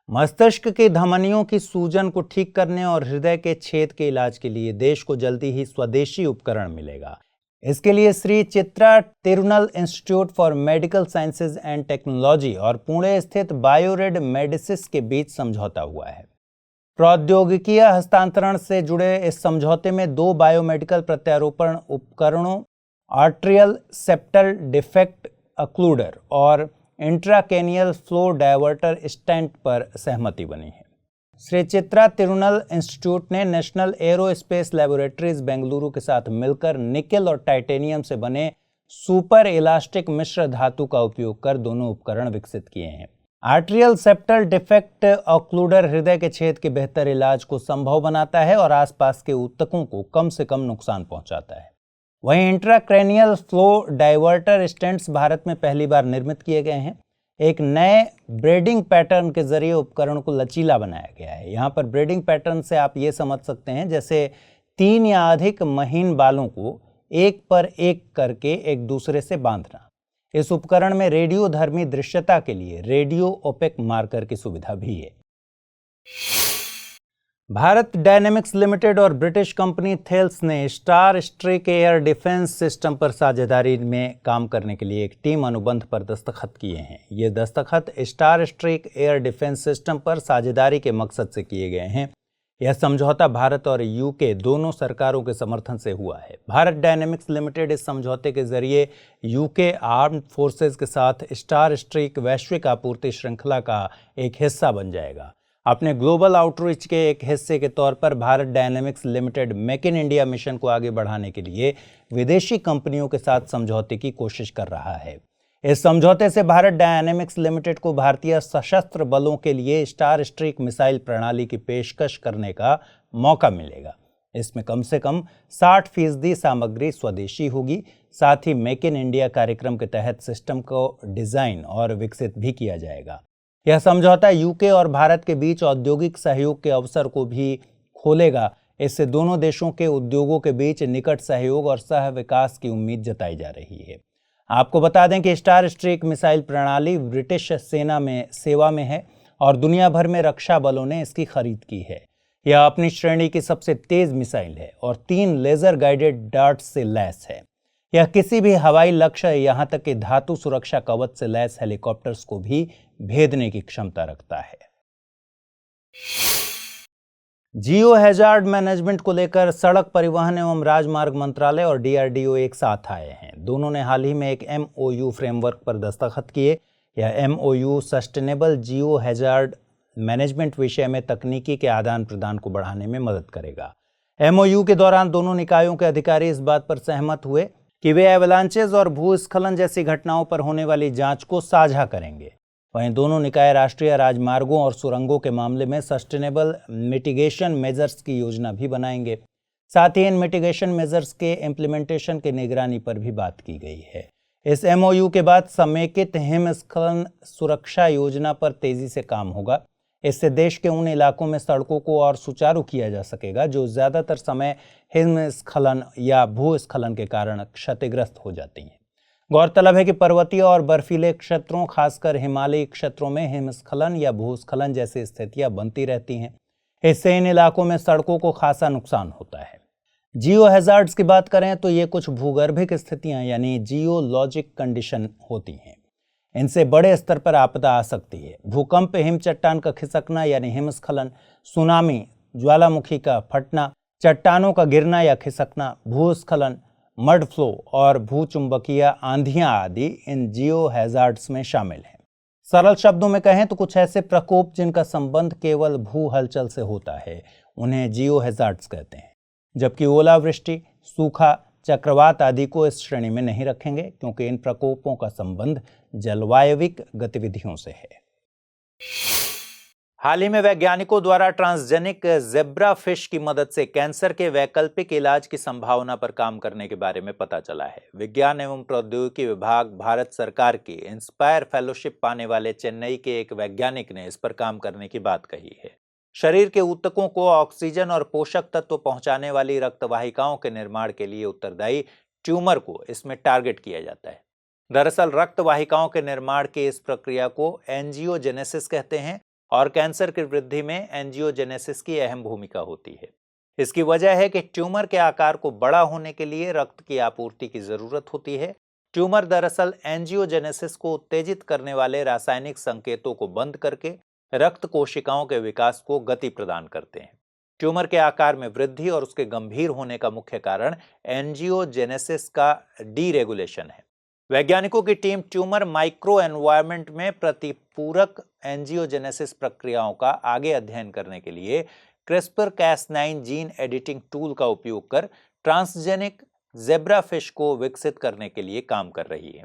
मस्तिष्क की धमनियों की सूजन को ठीक करने और हृदय के छेद के इलाज के लिए देश को जल्दी ही स्वदेशी उपकरण मिलेगा। इसके लिए Shri Chitra Tirunal institute for medical sciences and technology और पुणे स्थित बायोरेड मेडिसिस के बीच समझौता हुआ है। प्रौद्योगिकीय हस्तांतरण से जुड़े इस समझौते में 2 बायोमेडिकल प्रत्यारोपण उपकरणों आर्ट्रियल सेप्टल डिफेक्ट अक्लूडर और इंट्राकेनियल फ्लो डायवर्टर स्टेंट पर सहमति बनी है। श्री चित्रा तिरुनल इंस्टीट्यूट ने नेशनल एरोस्पेस लैबोरेटरीज बेंगलुरु के साथ मिलकर निकेल और टाइटेनियम से बने सुपर इलास्टिक मिश्र धातु का उपयोग कर दोनों उपकरण विकसित किए हैं। आर्ट्रियल सेप्टल डिफेक्ट ऑक्लूडर हृदय के छेद के बेहतर इलाज को संभव बनाता है और आसपास के ऊतकों को कम से कम नुकसान पहुंचाता है। वहीं intracranial flow diverter stents Bharat में पहली बार निर्मित किए गए हैं। एक नए ब्रेडिंग पैटर्न के जरिए उपकरण को लचीला बनाया गया है। यहाँ पर ब्रेडिंग पैटर्न से आप ये समझ सकते हैं जैसे 3 या अधिक महीन बालों को एक पर एक करके एक दूसरे से बांधना। इस उपकरण में रेडियोधर्मी दृश्यता के लिए रेडियो ओपेक मार्कर की सुविधा भी है। भारत डायनेमिक्स लिमिटेड और ब्रिटिश कंपनी थेल्स ने Starstreak air defence system पर साझेदारी में काम करने के लिए एक टीम अनुबंध पर दस्तखत किए हैं। ये दस्तखत Starstreak air defence system पर साझेदारी के मकसद से किए गए हैं। यह समझौता भारत और यूके दोनों सरकारों के समर्थन से हुआ है। भारत डायनेमिक्स लिमिटेड इस समझौते के जरिए यूके आर्म्ड फोर्सेज के साथ स्टार स्ट्रेक वैश्विक आपूर्ति श्रृंखला का एक हिस्सा बन जाएगा। अपने ग्लोबल आउटरीच के एक हिस्से के तौर पर Bharat dynamics limited make in India mission को आगे बढ़ाने के लिए विदेशी कंपनियों के साथ समझौते की कोशिश कर रहा है। इस समझौते से भारत डायनेमिक्स लिमिटेड को भारतीय सशस्त्र बलों के लिए स्टार स्ट्रेक मिसाइल प्रणाली की पेशकश करने का मौका मिलेगा। इसमें कम से कम 60% सामग्री स्वदेशी होगी। साथ ही मेक इन इंडिया कार्यक्रम के तहत सिस्टम को डिजाइन और विकसित भी किया जाएगा। यह समझौता यूके और भारत के बीच औद्योगिक सहयोग के अवसर को भी खोलेगा। इससे दोनों देशों के उद्योगों के बीच निकट सहयोग और सह विकास की उम्मीद जताई जा रही है। आपको बता दें कि स्टार स्ट्रेक मिसाइल प्रणाली ब्रिटिश सेना में सेवा में है और दुनिया भर में रक्षा बलों ने इसकी खरीद की है। यह अपनी श्रेणी की सबसे तेज मिसाइल है और 3 लेजर गाइडेड डार्ट से लैस है। यह किसी भी हवाई लक्ष्य यहां तक कि धातु सुरक्षा कवच से लैस हेलीकॉप्टर्स को भी भेदने की क्षमता रखता है। जियो हैजार्ड मैनेजमेंट को लेकर सड़क परिवहन एवं राजमार्ग मंत्रालय और डीआरडीओ एक साथ आए हैं। दोनों ने हाल ही में एक एमओयू फ्रेमवर्क पर दस्तखत किए। यह एमओयू सस्टेनेबल जियो हैजार्ड मैनेजमेंट विषय में तकनीकी के आदान प्रदान को बढ़ाने में मदद करेगा। एमओयू के दौरान दोनों निकायों के अधिकारी इस बात पर सहमत हुए कि वे एवलांचेज और भूस्खलन जैसी घटनाओं पर होने वाली जांच को साझा करेंगे। वहीं दोनों निकाय राष्ट्रीय राजमार्गों और सुरंगों के मामले में सस्टेनेबल मिटिगेशन मेजर्स की योजना भी बनाएंगे। साथ ही इन मिटिगेशन मेजर्स के इम्प्लीमेंटेशन की निगरानी पर भी बात की गई है। इस एमओयू के बाद समेकित हिमस्खलन सुरक्षा योजना पर तेजी से काम होगा। इससे देश के उन इलाकों में सड़कों को और सुचारू किया जा सकेगा जो ज्यादातर समय हिमस्खलन या भूस्खलन के कारण क्षतिग्रस्त हो जाती हैं। गौरतलब है कि पर्वतीय और बर्फीले क्षेत्रों, खासकर हिमालयी क्षेत्रों में हिमस्खलन या भूस्खलन जैसी स्थितियां बनती रहती हैं। इससे इन इलाकों में सड़कों को खासा नुकसान होता है। जियो हैजार्ड्स की बात करें तो ये कुछ भूगर्भिक स्थितियां यानी जियोलॉजिक कंडीशन होती हैं। इनसे बड़े स्तर पर आपदा आ सकती है। भूकंप, हिम चट्टान का खिसकना यानी हिमस्खलन, सुनामी, ज्वालामुखी का फटना, चट्टानों का गिरना या खिसकना, भूस्खलन, मड फ्लो और भूचुंबकीय आंधियां आदि इन जियो हैजार्ड्स में शामिल हैं। सरल शब्दों में कहें तो कुछ ऐसे प्रकोप जिनका संबंध केवल भू हलचल से होता है, उन्हें जियो हैजार्ड्स कहते हैं। जबकि ओलावृष्टि, सूखा, चक्रवात आदि को इस श्रेणी में नहीं रखेंगे क्योंकि इन प्रकोपों का संबंध जलवायविक गतिविधियों से है। हाल ही में वैज्ञानिकों द्वारा ट्रांसजेनिक ज़ेब्रा फिश की मदद से कैंसर के वैकल्पिक इलाज की संभावना पर काम करने के बारे में पता चला है। विज्ञान एवं प्रौद्योगिकी विभाग, भारत सरकार की इंस्पायर फेलोशिप पाने वाले चेन्नई के एक वैज्ञानिक ने इस पर काम करने की बात कही है। शरीर के ऊतकों को ऑक्सीजन और पोषक तत्व पहुंचाने वाली रक्तवाहिकाओं के निर्माण के लिए उत्तरदायी ट्यूमर को इसमें टारगेट किया जाता है। दरअसल रक्तवाहिकाओं के निर्माण की इस प्रक्रिया को एंजियोजेनेसिस कहते हैं और कैंसर की वृद्धि में एंजियोजेनेसिस की अहम भूमिका होती है। इसकी वजह है कि ट्यूमर के आकार को बड़ा होने के लिए रक्त की आपूर्ति की जरूरत होती है। ट्यूमर दरअसल एंजियोजेनेसिस को उत्तेजित करने वाले रासायनिक संकेतों को बंद करके रक्त कोशिकाओं के विकास को गति प्रदान करते हैं। ट्यूमर के आकार में वृद्धि और उसके गंभीर होने का मुख्य कारण एंजियोजेनेसिस का डीरेगुलेशन है। वैज्ञानिकों की टीम ट्यूमर माइक्रो एनवायरनमेंट में प्रतिपूरक एंजियोजेनेसिस प्रक्रियाओं का आगे अध्ययन करने के लिए क्रिस्पर-Cas9 जीन एडिटिंग टूल का उपयोग कर ट्रांसजेनिक ज़ेब्रा फिश को विकसित करने के लिए काम कर रही है।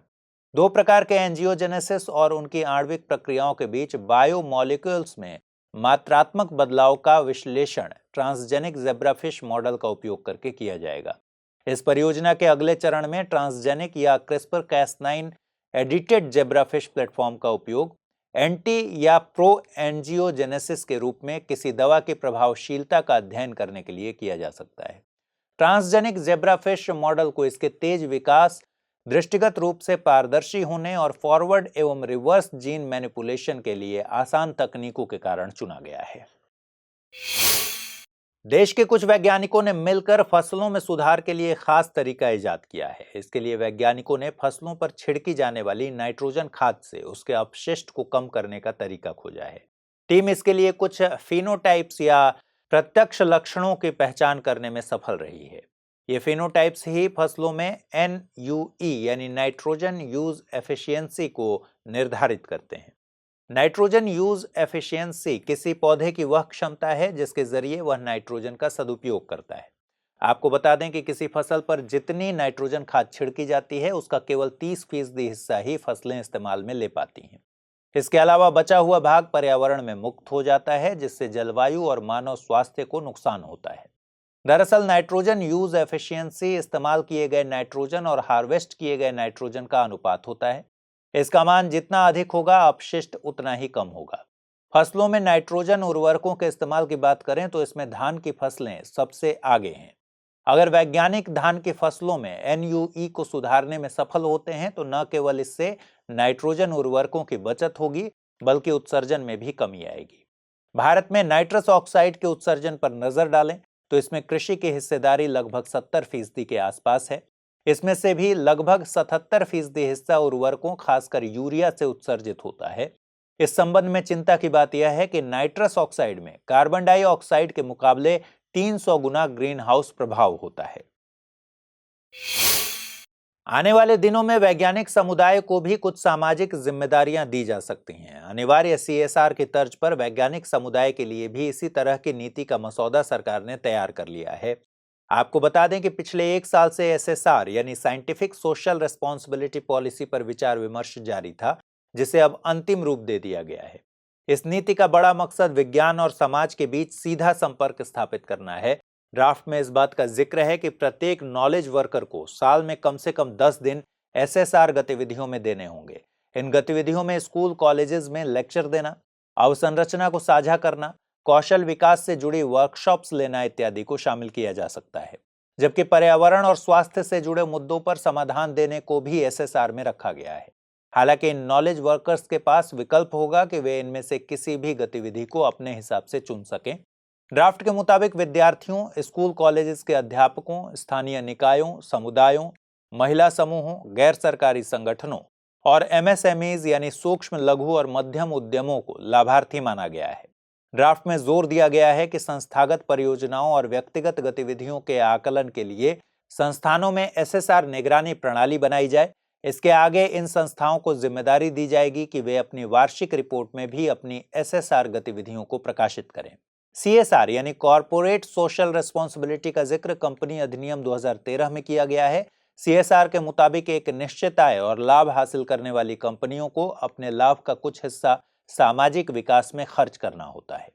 2 प्रकार के एंजियोजेनेसिस और उनकी आणविक प्रक्रियाओं के बीच बायोमॉलिक्यूल्स में मात्रात्मक बदलाव का विश्लेषण ट्रांसजेनिक ज़ेब्रा फिश मॉडल का उपयोग करके किया जाएगा। इस परियोजना के अगले चरण में ट्रांसजेनिक या क्रिस्पर-Cas9 एडिटेड ज़ेब्रा फिश प्लेटफॉर्म का उपयोग एंटी या प्रो एंजियोजेनेसिस के रूप में किसी दवा की प्रभावशीलता का अध्ययन करने के लिए किया जा सकता है। ट्रांसजेनिक ज़ेब्रा फिश मॉडल को इसके तेज विकास, दृष्टिगत रूप से पारदर्शी होने और फॉरवर्ड एवं रिवर्स जीन मैनिपुलेशन के लिए आसान तकनीकों के कारण चुना गया है। देश के कुछ वैज्ञानिकों ने मिलकर फसलों में सुधार के लिए खास तरीका इजाद किया है। इसके लिए वैज्ञानिकों ने फसलों पर छिड़की जाने वाली नाइट्रोजन खाद से उसके अपशिष्ट को कम करने का तरीका खोजा है। टीम इसके लिए कुछ फिनोटाइप्स या प्रत्यक्ष लक्षणों की पहचान करने में सफल रही है। ये फिनोटाइप्स ही फसलों में NUE यानी नाइट्रोजन यूज एफिशिएंसी को निर्धारित करते हैं। नाइट्रोजन यूज एफिशिएंसी किसी पौधे की वह क्षमता है जिसके जरिए वह नाइट्रोजन का सदुपयोग करता है। आपको बता दें कि किसी फसल पर जितनी नाइट्रोजन खाद छिड़की जाती है उसका केवल 30% हिस्सा ही फसलें इस्तेमाल में ले पाती हैं। इसके अलावा बचा हुआ भाग पर्यावरण में मुक्त हो जाता है, जिससे जलवायु और मानव स्वास्थ्य को नुकसान होता है। दरअसल नाइट्रोजन यूज एफिशिएंसी इस्तेमाल किए गए नाइट्रोजन और हार्वेस्ट किए गए नाइट्रोजन का अनुपात होता है। इसका मान जितना अधिक होगा अपशिष्ट उतना ही कम होगा। फसलों में नाइट्रोजन उर्वरकों के इस्तेमाल की बात करें तो इसमें धान की फसलें सबसे आगे हैं। अगर वैज्ञानिक धान की फसलों में NUE को सुधारने में सफल होते हैं तो न केवल इससे नाइट्रोजन उर्वरकों की बचत होगी बल्कि उत्सर्जन में भी कमी आएगी। भारत में नाइट्रस ऑक्साइड के उत्सर्जन पर नजर डालें तो इसमें कृषि की हिस्सेदारी लगभग 70% के आसपास है। इसमें से भी लगभग 77% हिस्सा उर्वरकों खासकर यूरिया से उत्सर्जित होता है। इस संबंध में चिंता की बात यह है कि नाइट्रस ऑक्साइड में कार्बन डाइऑक्साइड के मुकाबले 300 गुना ग्रीन हाउस प्रभाव होता है। आने वाले दिनों में वैज्ञानिक समुदाय को भी कुछ सामाजिक जिम्मेदारियां दी जा सकती हैं। अनिवार्य CSR की तर्ज पर वैज्ञानिक समुदाय के लिए भी इसी तरह की नीति का मसौदा सरकार ने तैयार कर लिया है। आपको बता दें कि पिछले 1 साल से SSR यानी साइंटिफिक सोशल रिस्पॉन्सिबिलिटी पॉलिसी पर विचार विमर्श जारी था, जिसे अब अंतिम रूप दे दिया गया है। इस नीति का बड़ा मकसद विज्ञान और समाज के बीच सीधा संपर्क स्थापित करना है। ड्राफ्ट में इस बात का जिक्र है कि प्रत्येक नॉलेज वर्कर को साल में कम से कम 10 दिन SSR गतिविधियों में देने होंगे। इन गतिविधियों में स्कूल कॉलेजेस में लेक्चर देना, अवसंरचना को साझा करना, कौशल विकास से जुड़ी वर्कशॉप्स लेना इत्यादि को शामिल किया जा सकता है। जबकि पर्यावरण और स्वास्थ्य से जुड़े मुद्दों पर समाधान देने को भी SSR में रखा गया है। हालांकि इन नॉलेज वर्कर्स के पास विकल्प होगा कि वे इनमें से किसी भी गतिविधि को अपने हिसाब से चुन सकें। ड्राफ्ट के मुताबिक विद्यार्थियों, स्कूल कॉलेजेस के अध्यापकों, स्थानीय निकायों, समुदायों, महिला समूहों, गैर सरकारी संगठनों और MSMEs यानी सूक्ष्म, लघु और मध्यम उद्यमों को लाभार्थी माना गया है। ड्राफ्ट में जोर दिया गया है कि संस्थागत परियोजनाओं और व्यक्तिगत गतिविधियों के आकलन के लिए संस्थानों में SSR निगरानी प्रणाली बनाई जाए। इसके आगे इन संस्थाओं को जिम्मेदारी दी जाएगी कि वे अपनी वार्षिक रिपोर्ट में भी अपनी SSR गतिविधियों को प्रकाशित करें। CSR यानी कॉर्पोरेट सोशल रिस्पॉन्सिबिलिटी का जिक्र कंपनी अधिनियम 2013 में किया गया है। CSR के मुताबिक एक निश्चित आय और लाभ हासिल करने वाली कंपनियों को अपने लाभ का कुछ हिस्सा सामाजिक विकास में खर्च करना होता है।